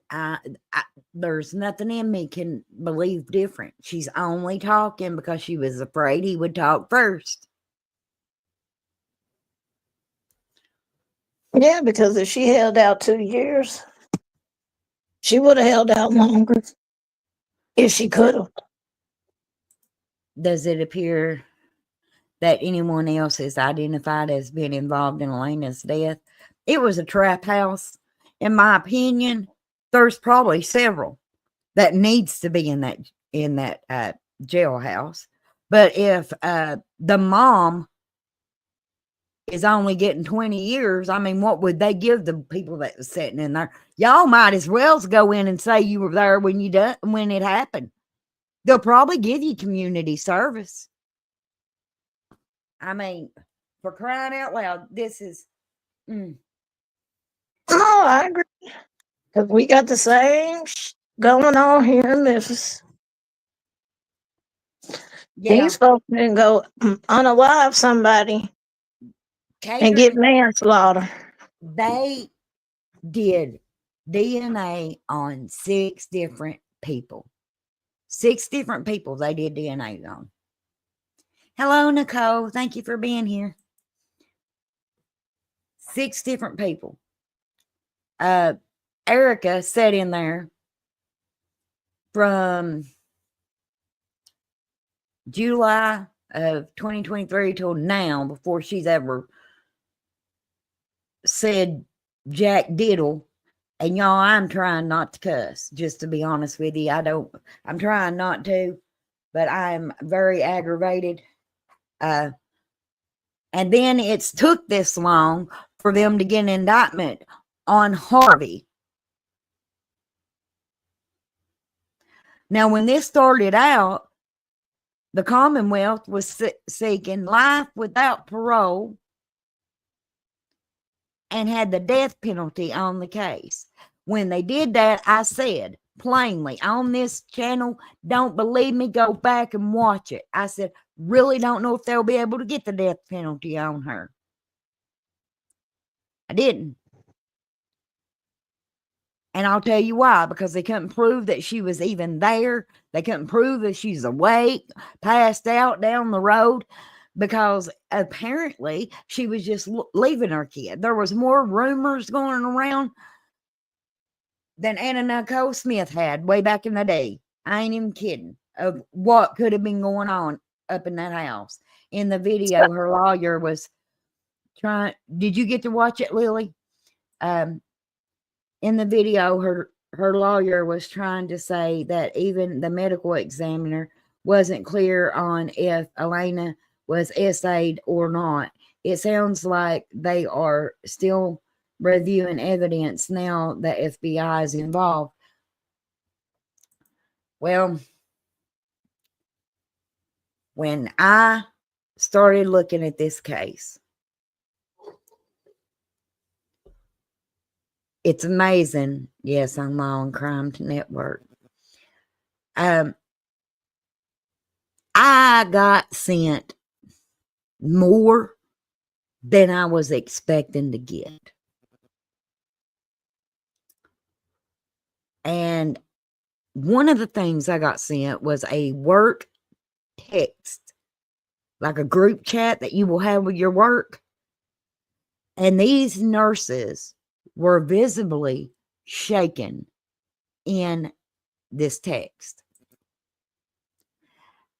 there's nothing in me can believe different. She's only talking because she was afraid he would talk first. Yeah, because if she held out 2 years, she would have held out longer if she could have. Does it appear that anyone else is identified as being involved in Elena's death? It was a trap house. In my opinion, there's probably several that needs to be in that jailhouse. But if the mom is only getting 20 years, I mean, what would they give the people that was sitting in there? Y'all might as well go in and say you were there when it happened. They'll probably give you community service. I mean, for crying out loud, this is. No, I agree. Because we got the same going on here in Memphis. Yeah. These folks can go unalive somebody and get manslaughter. They did DNA on 6 different people. 6 different people they did DNA on. Hello, Nicole. Thank you for being here. 6 different people. Erica sat in there from July of 2023 till now, before she's ever said jack diddle. And y'all, I'm trying not to cuss, just to be honest with you. I'm trying not to, but I'm very aggravated. And then it's took this long for them to get an indictment on Harvey. Now, when this started out, the Commonwealth was seeking life without parole and had the death penalty on the case. When they did that, I said plainly on this channel, don't believe me, go back and watch it. I said, really don't know if they'll be able to get the death penalty on her. I didn't. And I'll tell you why, because they couldn't prove that she was even there. They couldn't prove that she's awake, passed out down the road, because apparently she was just leaving her kid. There was more rumors going around than Anna Nicole Smith had way back in the day. I ain't even kidding, of what could have been going on up in that house. In the video, her lawyer was trying. Did you get to watch it, Lily? In the video, her lawyer was trying to say that even the medical examiner wasn't clear on if Elena was SA'd or not. It sounds like they are still reviewing evidence now that FBI is involved. Well, when I started looking at this case, it's amazing. Yes, I'm on Crime Network. I got sent more than I was expecting to get. And one of the things I got sent was a work text, like a group chat that you will have with your work. And these nurses were visibly shaken in this text.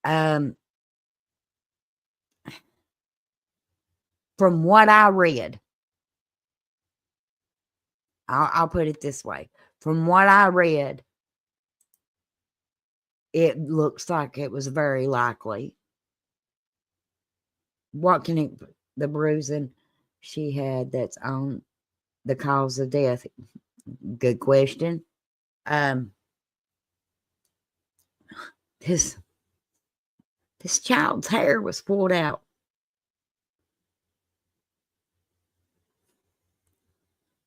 From what I read, I'll put it this way. From what I read, it looks like it was very likely. What can it, the bruising she had that's on the cause of death? Good question. This child's hair was pulled out.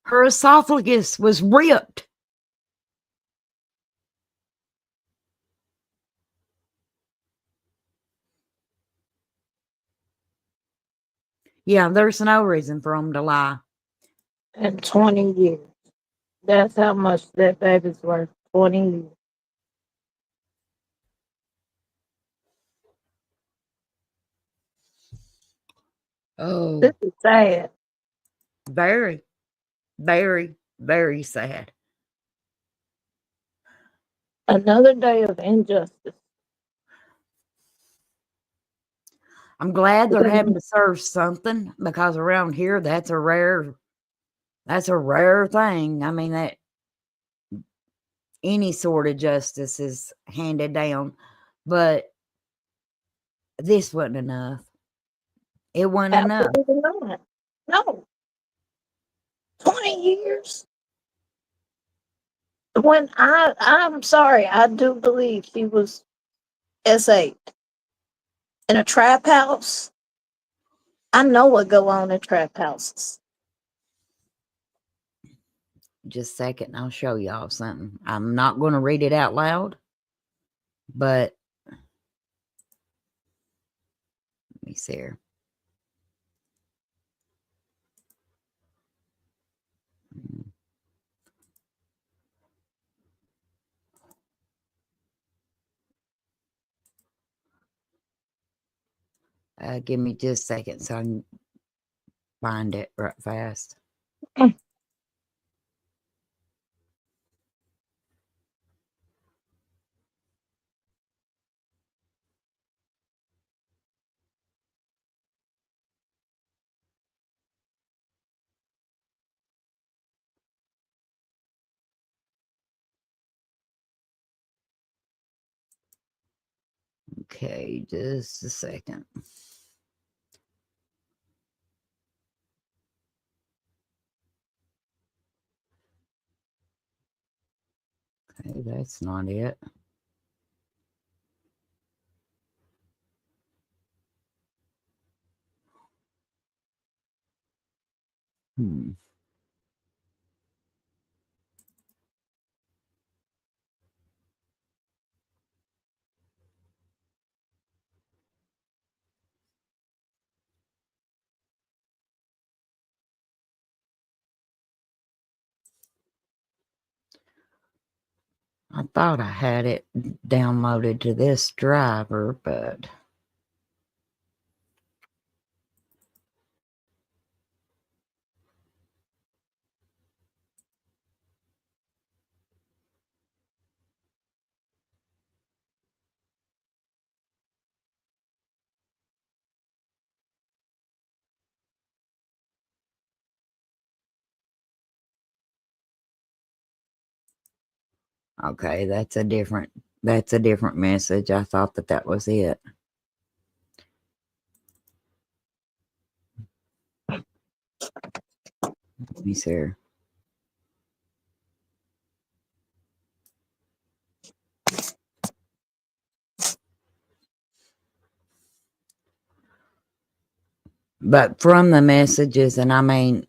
Her esophagus was ripped. Yeah, there's no reason for them to lie. And 20 years. That's how much that baby's worth. 20 years. Oh, This is sad. very, very, very sad. Another day of injustice. I'm glad they're having to serve something, because around here that's a rare thing. I mean, that any sort of justice is handed down, but this wasn't enough. It wasn't enough. Absolutely not. No. 20 years. When I'm sorry, I do believe she was SA in a trap house. I know what go on in trap houses. Just a second, I'll show y'all something. I'm not going to read it out loud, but let me see here. Give me just a second so I can find it right fast. Okay, just a second. Okay, that's not it. Hmm. I thought I had it downloaded to this driver, but okay, that's a different message. I thought that was it. Let me see here. But from the messages, and I mean,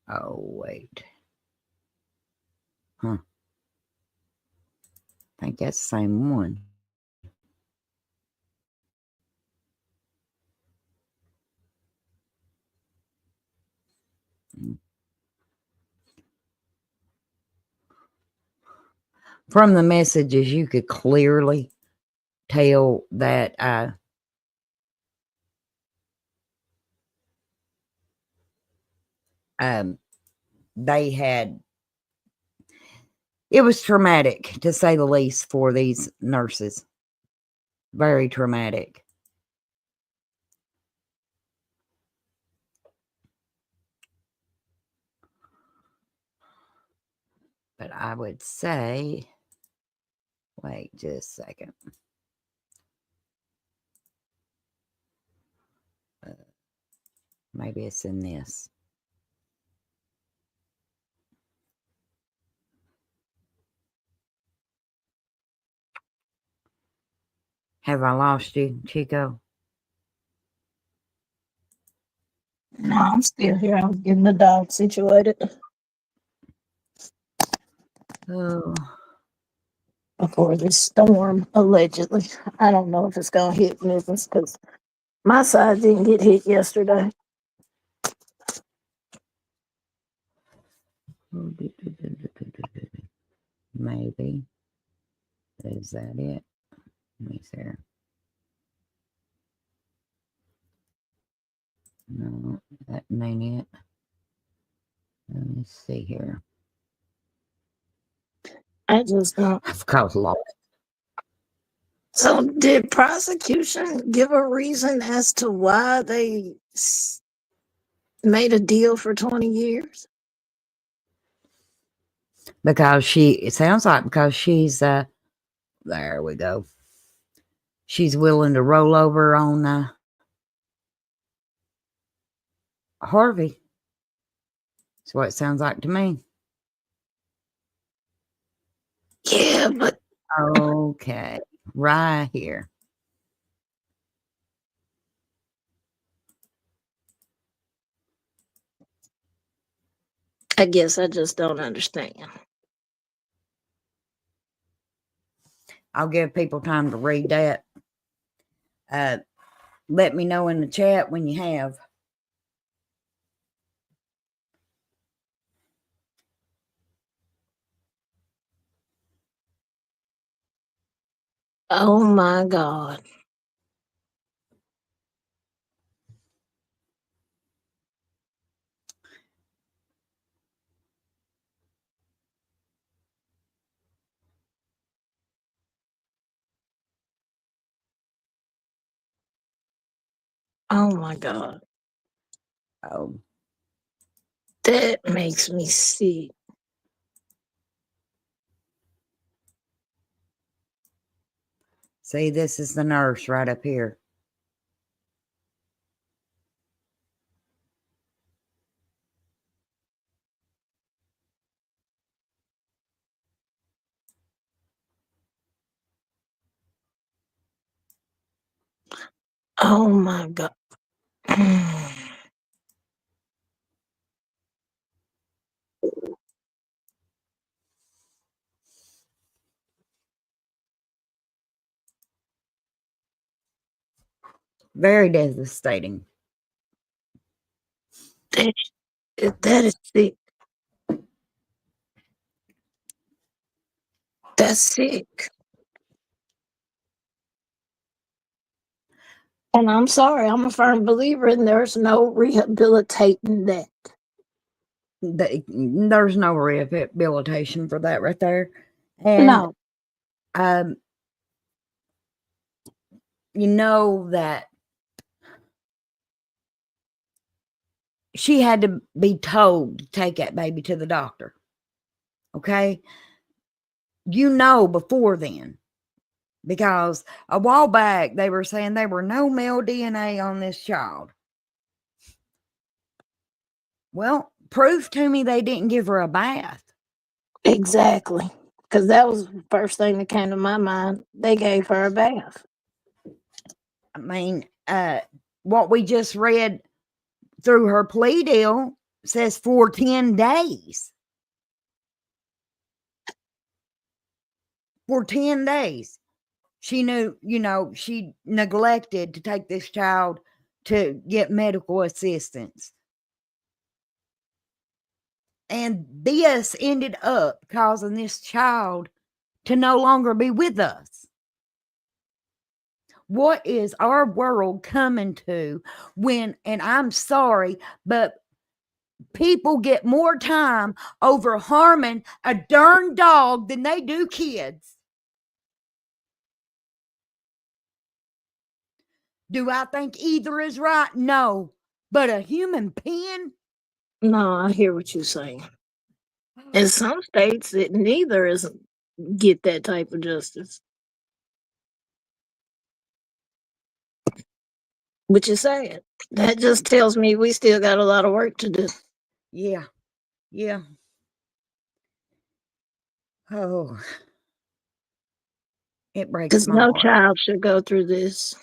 oh, wait. Huh. I think that's the same one. From the messages, you could clearly tell that they had, it was traumatic, to say the least, for these nurses. Very traumatic. But I would say, wait just a second. Maybe it's in this. Have I lost you, Chico? No, I'm still here. I was getting the dog situated Oh, before this storm, allegedly. I don't know if it's going to hit Memphis because my side didn't get hit yesterday. maybe. Is that it? Let me see here. No, that ain't it. Let me see here. I just don't. I've got lost. So, did prosecution give a reason as to why they made a deal for 20 years? Because it sounds like because she's, there we go. She's willing to roll over on Harvey. That's what it sounds like to me. Yeah, but Okay, right here. I guess I just don't understand. I'll give people time to read that. Let me know in the chat when you have. Oh my God. Oh my God. Oh, That makes me sick. See, this is the nurse right up here. Oh my God. Very devastating. That is sick. That's sick. And I'm sorry, I'm a firm believer in there's no rehabilitating that. There's no rehabilitation for that right there. And No, you know that she had to be told to take that baby to the doctor. Okay? You know before then. Because a while back they were saying there were no male DNA on this child. Well, prove to me they didn't give her a bath. exactly. Because that was the first thing that came to my mind. They gave her a bath. I mean, what we just read through her plea deal says for 10 days. For 10 days. She knew, she neglected to take this child to get medical assistance. And this ended up causing this child to no longer be with us. What is our world coming to when, and I'm sorry, but people get more time over harming a darn dog than they do kids? Do I think either is right? No. But a human pen? No, I hear what you're saying. In some states, it neither is get that type of justice. Which is sad. That just tells me we still got a lot of work to do. Yeah. Yeah. Oh. It breaks Because my no heart. child should go through this.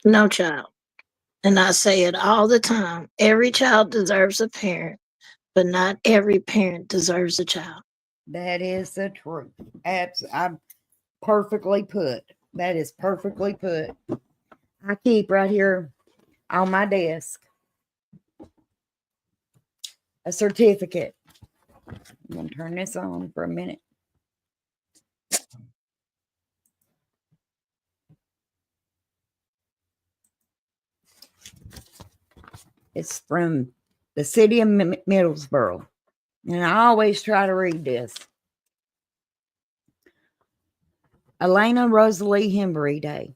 No child. And I say it all the time. Every child deserves a parent, but not every parent deserves a child. That is the truth. I'm perfectly put. That is perfectly put. I keep right here on my desk a certificate. I'm going to turn this on for a minute. It's from the city of Middlesboro. And I always try to read this. Elena Rosalie Hembry Day.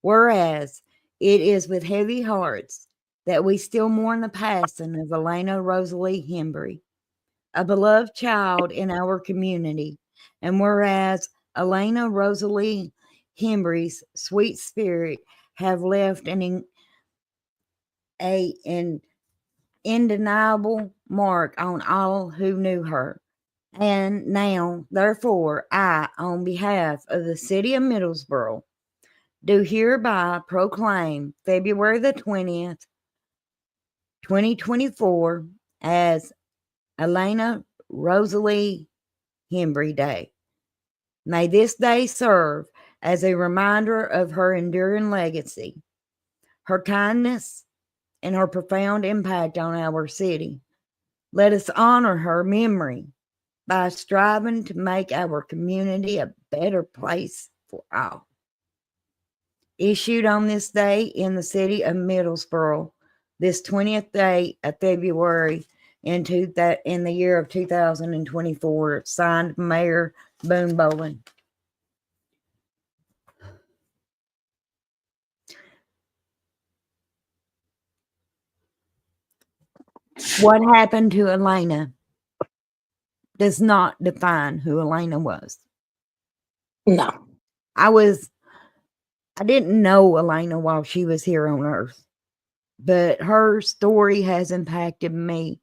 Whereas it is with heavy hearts that we still mourn the passing of Elena Rosalie Hembry, a beloved child in our community. And whereas Elena Rosalie Hembry's sweet spirit have left an indeniable mark on all who knew her. And now, therefore, I, on behalf of the city of Middlesboro, do hereby proclaim February the 20th, 2024 as Elena Rosalie Hembry Day. May this day serve as a reminder of her enduring legacy, her kindness, and her profound impact on our city. Let us honor her memory by striving to make our community a better place for all. Issued on this day in the city of Middlesboro, this 20th day of February in the year of 2024, signed Mayor Boone Bolin. What happened to Elena does not define who Elena was. No. I didn't know Elena while she was here on earth, but her story has impacted me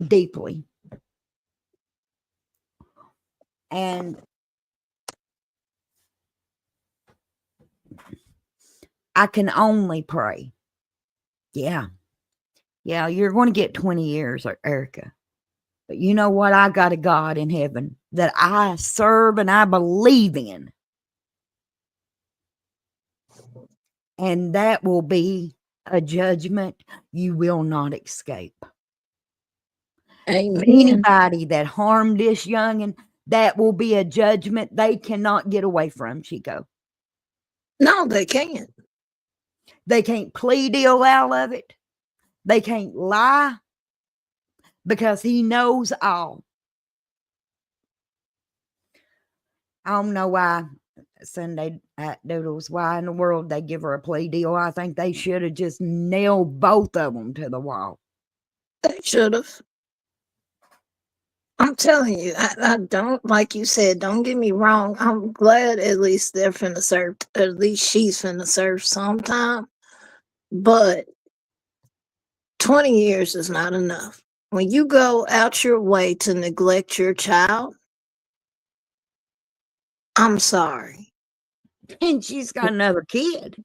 deeply. And I can only pray. Yeah. Yeah, you're going to get 20 years, Erica. But you know what? I got a God in heaven that I serve and I believe in. And that will be a judgment you will not escape. Amen. Anybody that harmed this youngin', that will be a judgment they cannot get away from, Chico. No, they can't. They can't plea deal out of it. They can't lie because he knows all. I don't know why Sunday at Doodles, why in the world they give her a plea deal. I think they should have just nailed both of them to the wall. They should have. I'm telling you, I don't, like you said, don't get me wrong. I'm glad at least they're finna serve, at least she's finna serve sometime. But 20 years is not enough. When you go out your way to neglect your child, I'm sorry. And she's got another kid.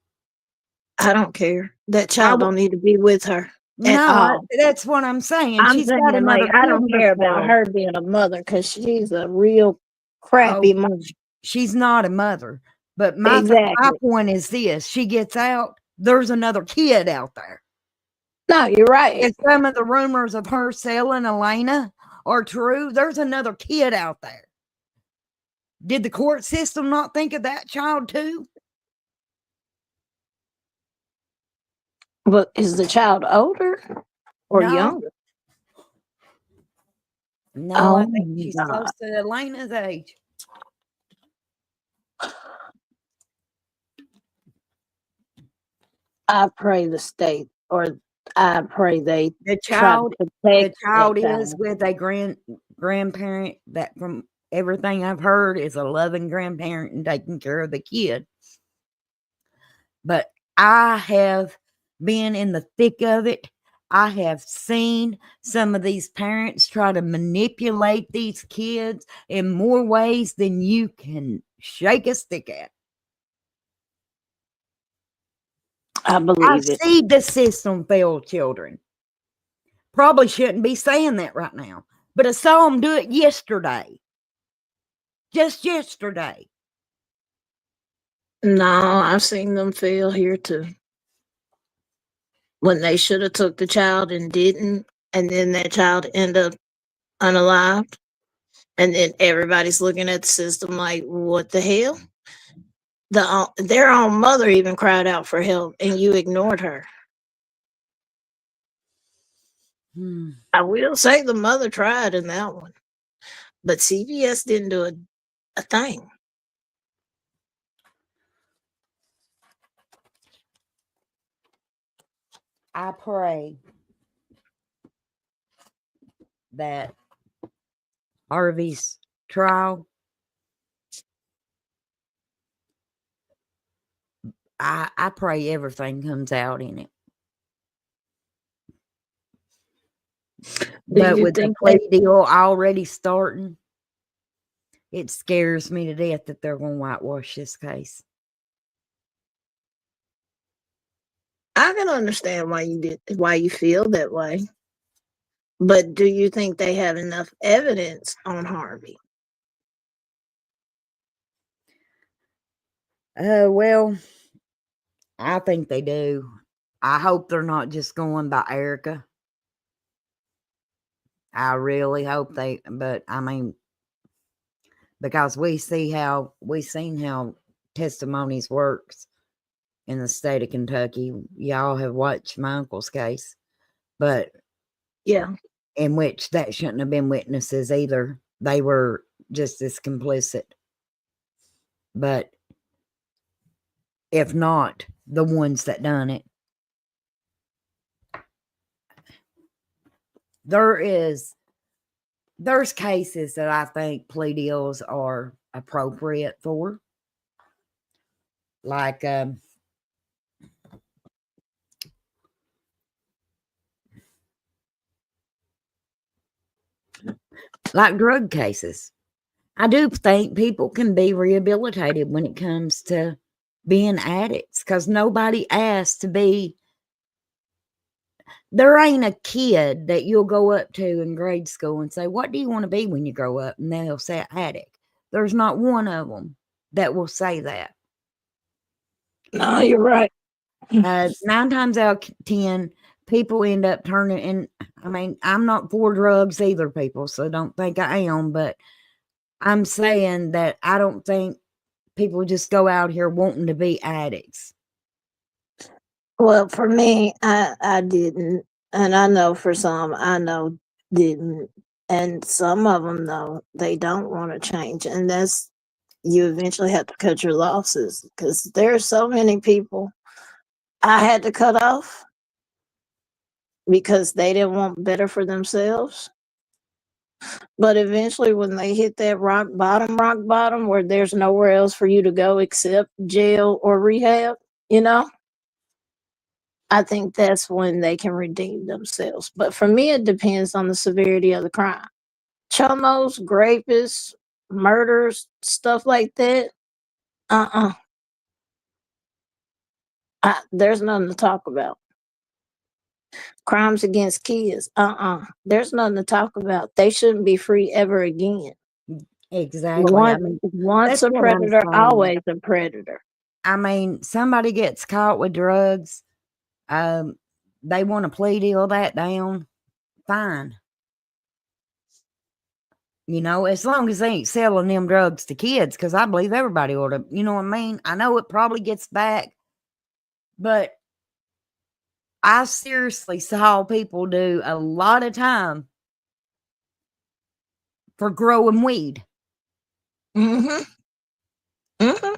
I don't care. That child don't need to be with her at all. That's what I'm saying. I'm She's got saying, another like, I kid don't in care this about world. her being a mother because she's a real crappy mother. She's not a mother. But my point is this: she gets out, there's another kid out there. No, you're right. If some of the rumors of her selling Elena are true, there's another kid out there. Did the court system not think of that child too? But is the child older or younger? No, I think she's close to Elena's age. I pray the state, or I pray they the child is with a grandparent that, from everything I've heard, is a loving grandparent and taking care of the kid. But I have been in the thick of it. I have seen some of these parents try to manipulate these kids in more ways than you can shake a stick at. I believe it. I see the system fail children. Probably shouldn't be saying that right now, but I saw them do it yesterday. Just yesterday. No, I've seen them fail here too. When they should have took the child and didn't, and then that child end up unalived, and then everybody's looking at the system like, what the hell? Their own mother even cried out for help, and you ignored her. I will say the mother tried in that one, but CVS didn't do a thing. I pray that Harvey's trial, I pray everything comes out in it. But with the plea deal already starting, it scares me to death that they're going to whitewash this case. I can understand why you feel that way. But do you think they have enough evidence on Harvey? Well, I think they do. I hope they're not just going by Erica. I really hope but I mean, because we've seen how testimonies works in the state of Kentucky. Y'all have watched my uncle's case, but yeah, in which that shouldn't have been witnesses either. They were just as complicit. But if not, the ones that done it. There's cases that I think plea deals are appropriate for. Like drug cases. I do think people can be rehabilitated when it comes to being addicts, because nobody asked to be. There ain't a kid that you'll go up to in grade school and say, "What do you want to be when you grow up?" And they'll say addict. There's not one of them that will say that. No, you're right. 9 times out of 10, people end up turning in. I mean, I'm not for drugs either, people, so don't think I am, but I'm saying that I don't think people just go out here wanting to be addicts. Well, for me, I didn't, and I know for some, I know didn't, and some of them though they don't want to change, and that's you eventually have to cut your losses because there's so many people I had to cut off because they didn't want better for themselves. But eventually, when they hit that rock bottom, where there's nowhere else for you to go except jail or rehab, you know, I think that's when they can redeem themselves. But for me, it depends on the severity of the crime. Chomos, rapists, murders, stuff like that. Uh there's nothing to talk about. Crimes against kids. There's nothing to talk about. They shouldn't be free ever again. Exactly. I mean, Once that's a what I'm predator, saying. always a predator. I mean, somebody gets caught with drugs. They want to plea deal that down. Fine. You know, as long as they ain't selling them drugs to kids, because I believe everybody ought to, you know what I mean? I know it probably gets back, but I seriously saw people do a lot of time for growing weed. Mm-hmm. Mm-hmm.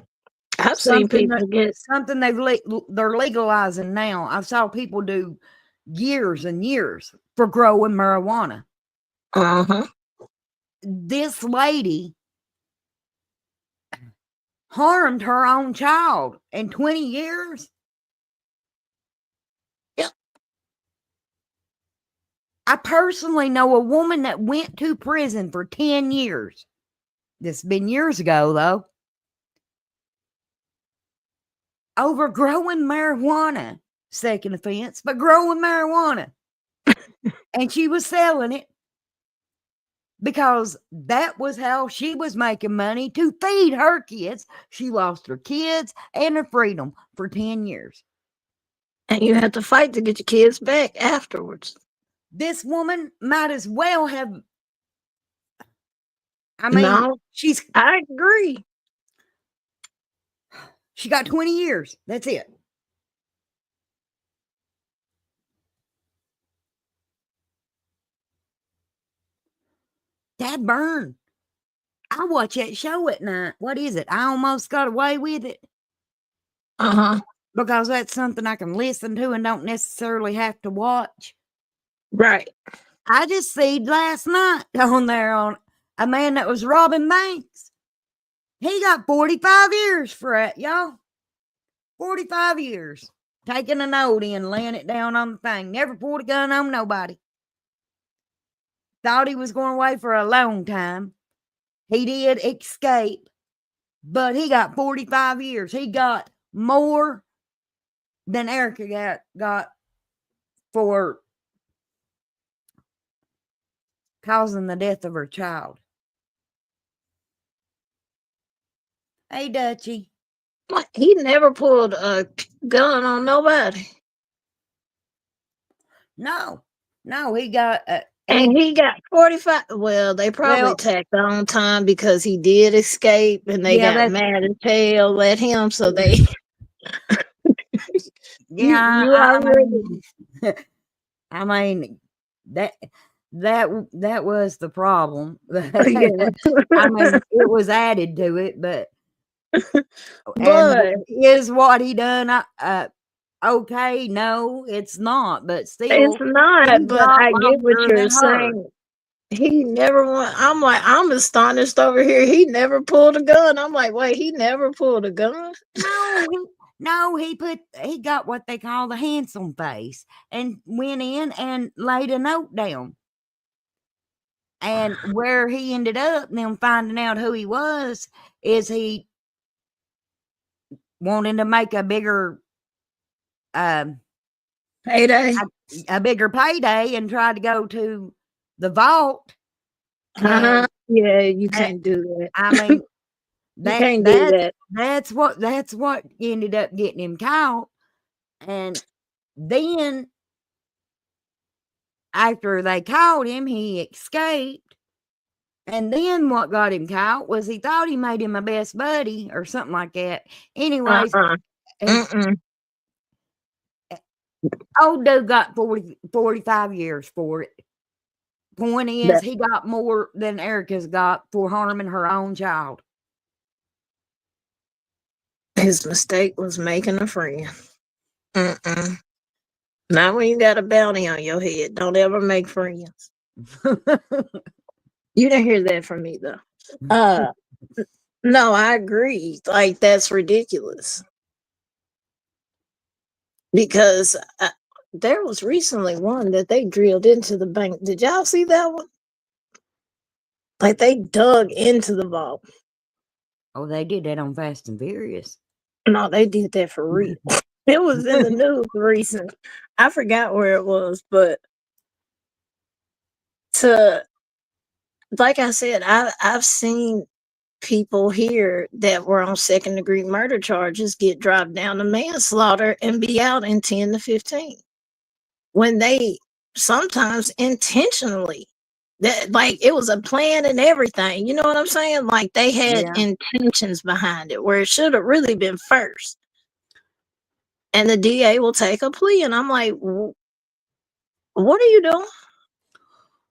I've seen people get something they're legalizing now. I saw people do years and years for growing marijuana. This lady harmed her own child in 20 years. Yep. I personally know a woman that went to prison for 10 years. This has been years ago, though. Over growing marijuana. Second offense, but growing marijuana. And she was selling it because that was how she was making money to feed her kids. She lost her kids and her freedom for 10 years. And you have to fight to get your kids back afterwards. This woman might as well have. I mean, no, I agree. She got 20 years. That's it. Dad burn. I watch that show at night. What is it? I Almost Got Away with It. Because that's something I can listen to and don't necessarily have to watch. Right. I just seen last night on there on a man that was robbing banks. He got 45 years for it, y'all. 45 years. Taking a note in, laying it down on the thing. Never pulled a gun on nobody. Thought he was going away for a long time. He did escape, but he got 45 years. He got more than Erica got for causing the death of her child. Hey, Dutchie. He never pulled a gun on nobody. No, he got... and he got 45. Well, they probably tacked on time because he did escape and they got mad as hell at him. So they... yeah, I mean, that was the problem. I mean, it was added to it, but is what he done okay? No, it's not, but still, it's not. But I get what you're saying. He never won. I'm like, I'm astonished over here. He never pulled a gun. I'm like, wait, he never pulled a gun? No, he got what they call the handsome face and went in and laid a note down. And where he ended up, them finding out who he was, is he wanting to make a bigger Payday. a bigger payday and tried to go to the vault. And Yeah, you can't do that. I mean, You can't do that. that's what ended up getting him caught. And then after they caught him, he escaped. And then what got him caught was he thought he made him a best buddy or something like that. Anyways, old dude got 45 years for it. Point is, he got more than Erica's got for harming her own child. His mistake was making a friend. Now when you got a bounty on your head, don't ever make friends. You didn't hear that from me though. No, I agree. Like, that's ridiculous. Because there was recently one that they drilled into the bank. Did y'all see that one? Like, they dug into the vault. Oh, they did that on Fast and Furious. No, they did that for real. It was in the news recent. I forgot where it was, but like I said, I've seen people here that were on second-degree murder charges get dropped down to manslaughter and be out in 10 to 15. When they sometimes intentionally, that, like, it was a plan and everything. You know what I'm saying? Like, they had intentions behind it where it should have really been first. And the DA will take a plea, and I'm like, what are you doing?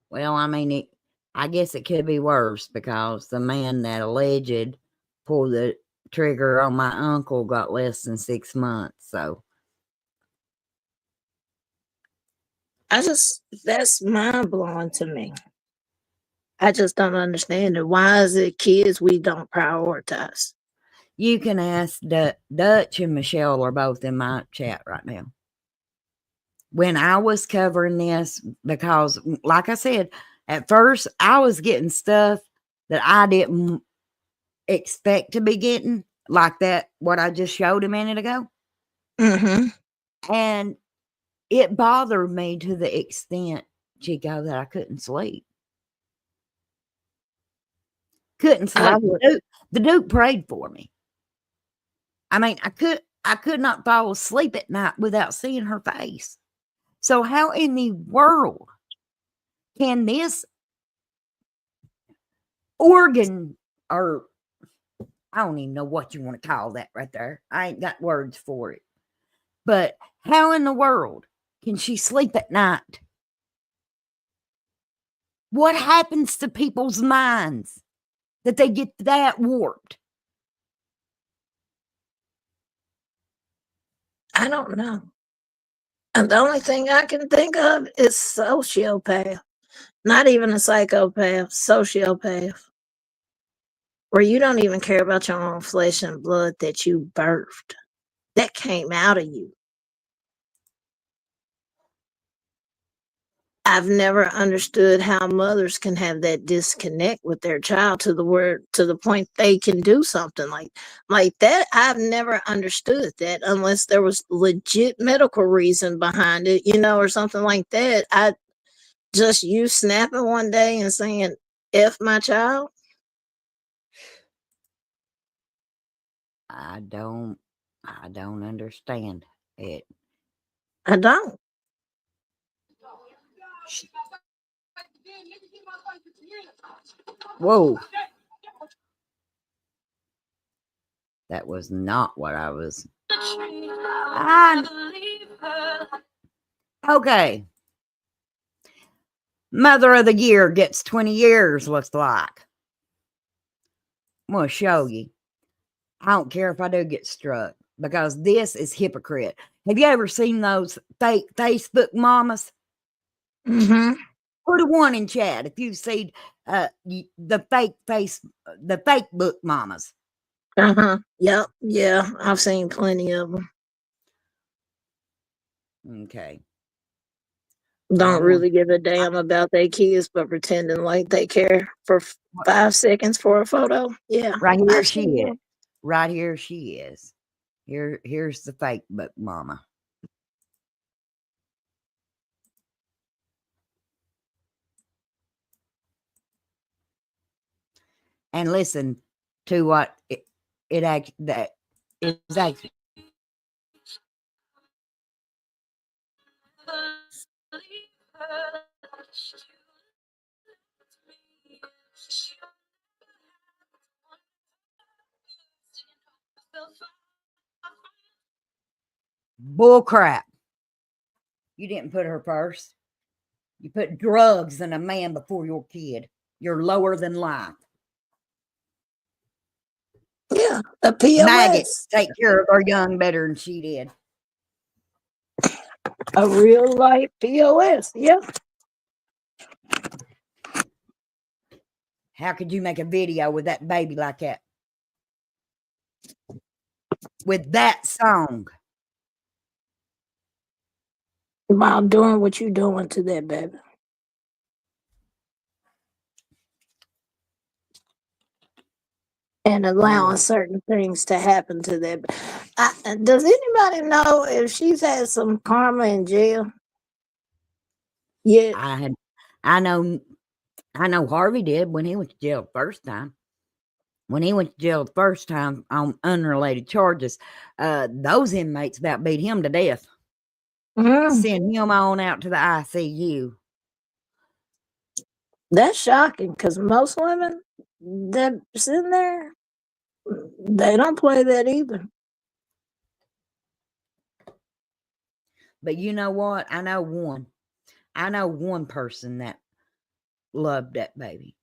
Well, I mean, I guess it could be worse because the man that alleged pulled the trigger on my uncle got less than 6 months. So that's mind blowing to me. I just don't understand it. Why is it kids we don't prioritize? You can ask Dutch and Michelle are both in my chat right now. When I was covering this, because like I said, at first I was getting stuff that I didn't expect to be getting, like that, what I just showed a minute ago. And it bothered me to the extent, Chico, that I couldn't sleep. Couldn't sleep. The Duke prayed for me. I mean, I could not fall asleep at night without seeing her face. So how in the world can this organ, or I don't even know what you want to call that right there. I ain't got words for it. But how in the world can she sleep at night? What happens to people's minds that they get that warped? I don't know. And the only thing I can think of is sociopath. Not even a psychopath, sociopath. Where you don't even care about your own flesh and blood that you birthed. That came out of you. I've never understood how mothers can have that disconnect with their child to the point they can do something like that. I've never understood that unless there was legit medical reason behind it, or something like that. Just you snapping one day and saying, F my child. I don't understand it. I don't. Whoa. That was not what I was. Okay. Mother of the Year gets 20 years, looks like. I'm going to show you. I don't care if I do get struck because this is hypocrite. Have you ever seen those fake Facebook mamas? Put a 1 in chat if you've seen the fake book mamas. Yep. Yeah. I've seen plenty of them. Okay. Don't really give a damn about their kids, but pretending like they care for 5 seconds for a photo. Yeah. Right here I've she seen is. them. Right here she is. Here's the fake book mama. And listen to what it actually that is actually. Bull crap. You didn't put her first. You put drugs and a man before your kid. You're lower than life. Yeah. A Maggots POS. take care of our young better than she did. A real life POS. Yeah. How could you make a video with that baby like that? With that song. While doing what you're doing to that baby. And allowing certain things to happen to that. Does anybody know if she's had some karma in jail? Yeah. I know Harvey did when he went to jail the first time. When he went to jail the first time on unrelated charges, those inmates about beat him to death. Send him on out to the ICU. That's shocking because most women that's in there, they don't play that either. But you know what? I know one person that loved that baby.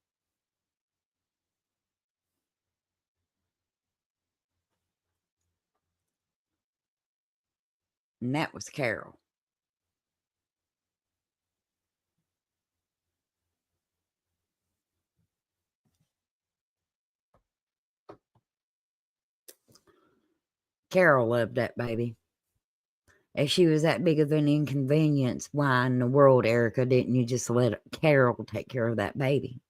And that was Carol. Carol loved that baby. If she was that big of an inconvenience, why in the world, Erica, didn't you just let Carol take care of that baby?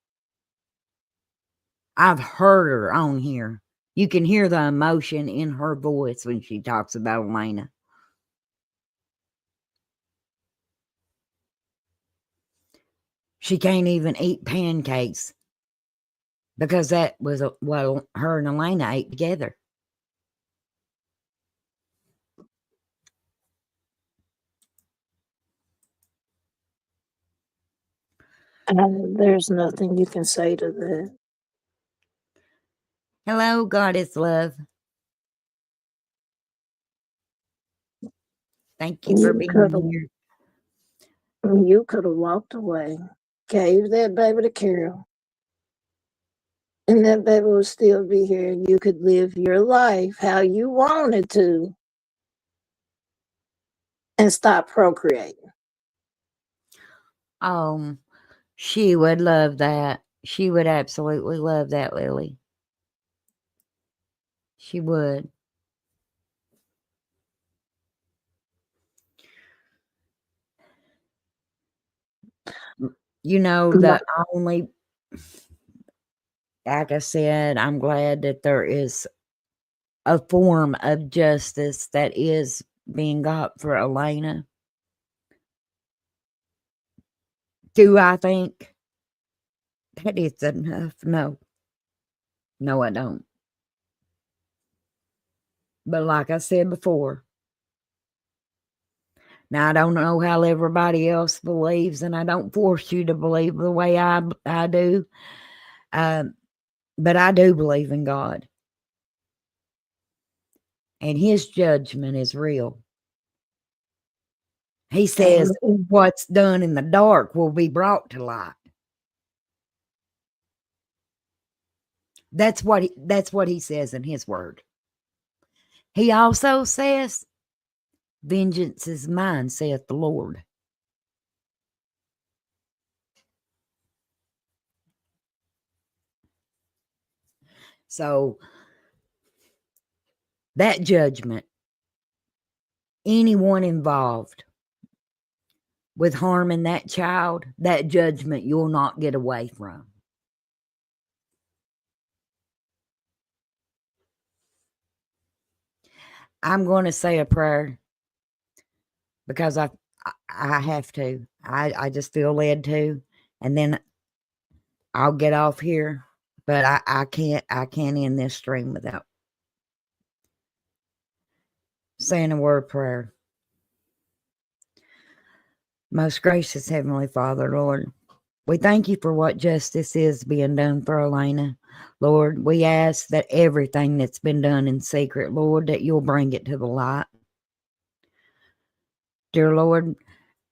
I've heard her on here. You can hear the emotion in her voice when she talks about Elena. She can't even eat pancakes because that was what her and Elena ate together. There's nothing you can say to that. Hello, Goddess Love. Thank you for being here. You could have walked away, gave that baby to Carol, and that baby would still be here, and you could live your life how you wanted to and stop procreating. She would love that. She would absolutely love that, Lily. She would. You know, the only, like I said, I'm glad that there is a form of justice that is being got for Elena. Do I think that it's enough? No. No, I don't. But like I said before, now I don't know how everybody else believes, and I don't force you to believe the way I do. But I do believe in God. And his judgment is real. He says what's done in the dark will be brought to light. That's what he says in his word. He also says, vengeance is mine, saith the Lord. So that judgment, anyone involved with harming that child, that judgment you'll not get away from. I'm going to say a prayer because I have to. I just feel led to, and then I'll get off here. But I can't end this stream without saying a word of prayer. Most gracious Heavenly Father, Lord, we thank you for what justice is being done for Elena. Lord, we ask that everything that's been done in secret, Lord, that you'll bring it to the light. Dear Lord,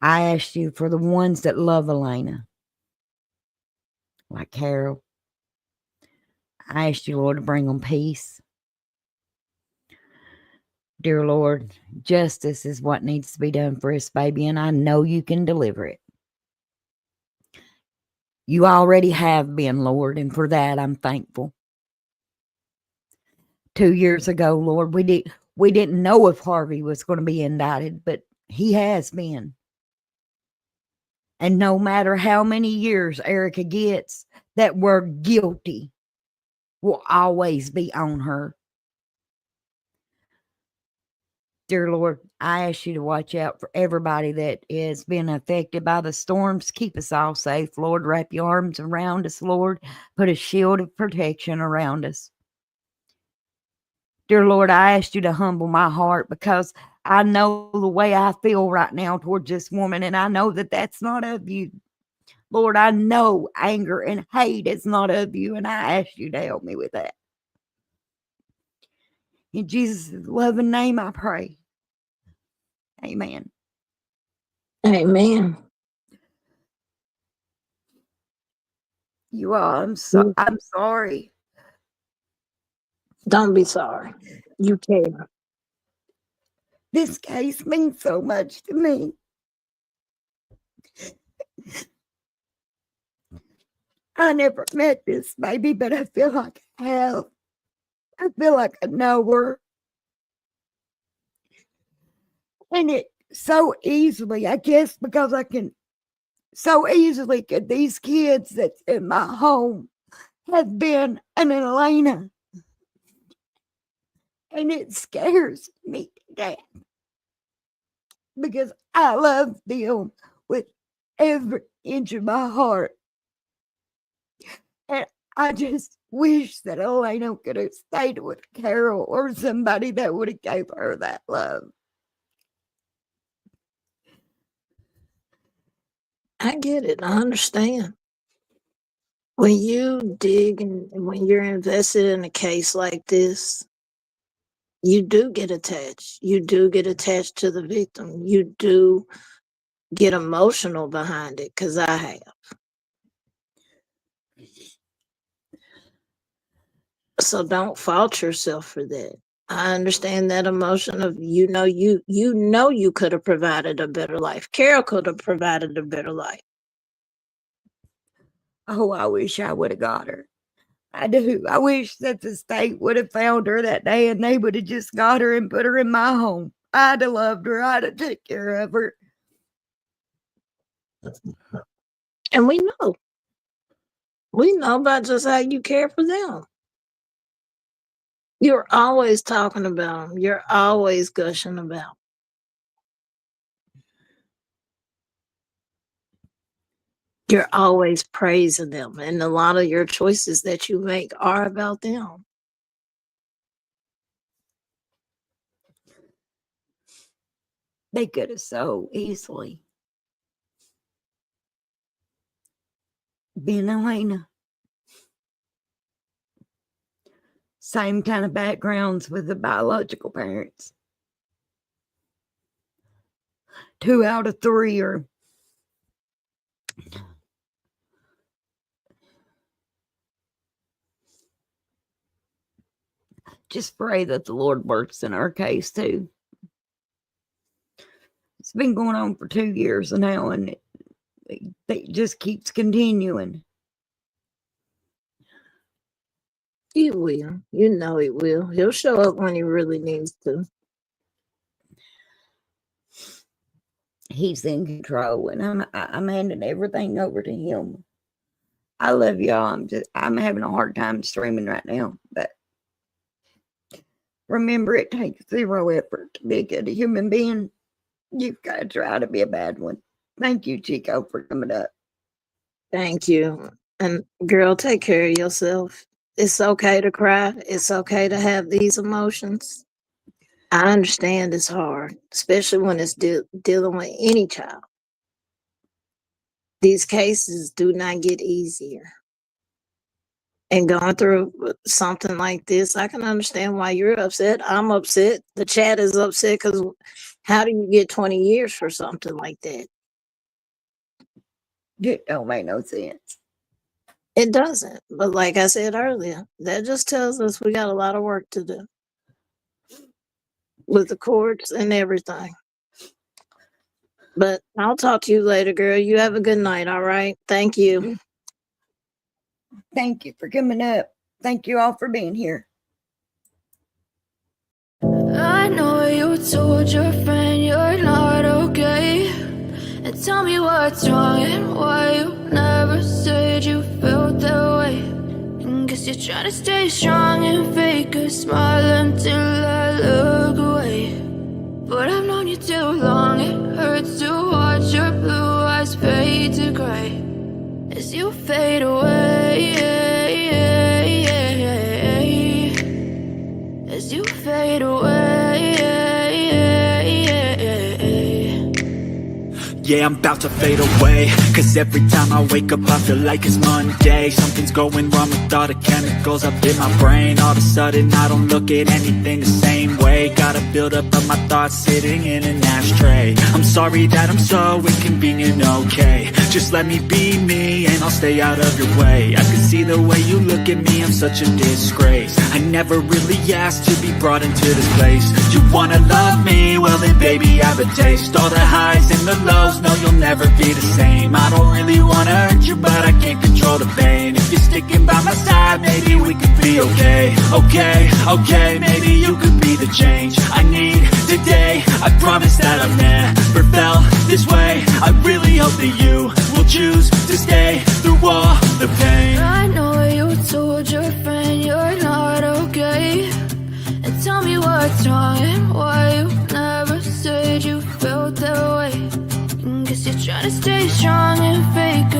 I ask you for the ones that love Elena, like Carol. I ask you, Lord, to bring them peace. Dear Lord, justice is what needs to be done for this baby, and I know you can deliver it. You already have been, Lord, and for that I'm thankful. 2 years ago, Lord, we didn't know if Harvey was going to be indicted, but he has been. And no matter how many years Erica gets, that word guilty will always be on her. Dear Lord, I ask you to watch out for everybody that is being affected by the storms. Keep us all safe, Lord. Wrap your arms around us, Lord. Put a shield of protection around us. Dear Lord, I ask you to humble my heart because I know the way I feel right now towards this woman, and I know that that's not of you. Lord, I know anger and hate is not of you, and I ask you to help me with that. In Jesus' loving name, I pray. Amen. Amen. You are. I'm sorry. Don't be sorry. You care. This case means so much to me. I never met this baby, but I feel like I have. I feel like I know her. And it so easily, I guess, because I can so easily get these kids that's in my home have been an Elena. And it scares me to death because I love them with every inch of my heart. And I just wish that Elena could have stayed with Carol or somebody that would have gave her that love. I get it. I understand. When you dig and when you're invested in a case like this, you do get attached. You do get attached to the victim. You do get emotional behind it, because I have. So don't fault yourself for that. I understand that emotion of you know you could have provided a better life. Carol could have provided a better life. Oh, I wish I would have got her. I do. I wish that the state would have found her that day and they would have just got her and put her in my home. I'd have loved her. I'd have taken care of her. And we know about just how you care for them. You're always talking about them. You're always gushing about them. You're always praising them. And a lot of your choices that you make are about them. They could have so easily been Elena. Same kind of backgrounds with the biological parents. 2 out of 3 are just pray that the Lord works in our case too. It's been going on for 2 years now, and it just keeps continuing. He will. You know he will. He'll show up when he really needs to. He's in control, and I'm handing everything over to him. I love y'all. I'm having a hard time streaming right now, but remember, it takes zero effort to be a good human being. You've got to try to be a bad one. Thank you, Chico, for coming up. Thank you. And girl, take care of yourself. It's okay to cry. It's okay to have these emotions. I understand it's hard, especially when it's dealing with any child. These cases do not get easier. And going through something like this, I can understand why you're upset. I'm upset. The chat is upset because how do you get 20 years for something like that? It don't make no sense. It doesn't. But like I said earlier, that just tells us we got a lot of work to do with the courts and everything. But I'll talk to you later, girl. You have a good night, all right? Thank you. Thank you for coming up. Thank you all for being here. I know you told your friend you're not okay, and tell me what's wrong and why you never said you felt that way. And guess you're trying to stay strong and fake a smile until I look away. But I've known you too long, it hurts to watch your blue eyes fade to gray as you fade away, as you fade away. Yeah, I'm about to fade away, cause every time I wake up I feel like it's Monday. Something's going wrong with all the chemicals up in my brain. All of a sudden I don't look at anything the same way. Gotta build up of my thoughts sitting in an ashtray. I'm sorry that I'm so inconvenient, okay. Just let me be me and I'll stay out of your way. I can see the way you look at me, I'm such a disgrace. I never really asked to be brought into this place. You wanna love me? Well then baby I have a taste. All the highs and the lows, no you'll never be the same. I don't really wanna hurt you, but I can't control the pain. If you're sticking by my side, maybe we could be okay. Okay, maybe you could be the change I need today. I promise that I've never felt this way. I really hope that you will choose to stay through all the pain. I know you told your friend you're not okay, and tell me what's wrong and why you never said you felt that way. And guess you're trying to stay strong and fake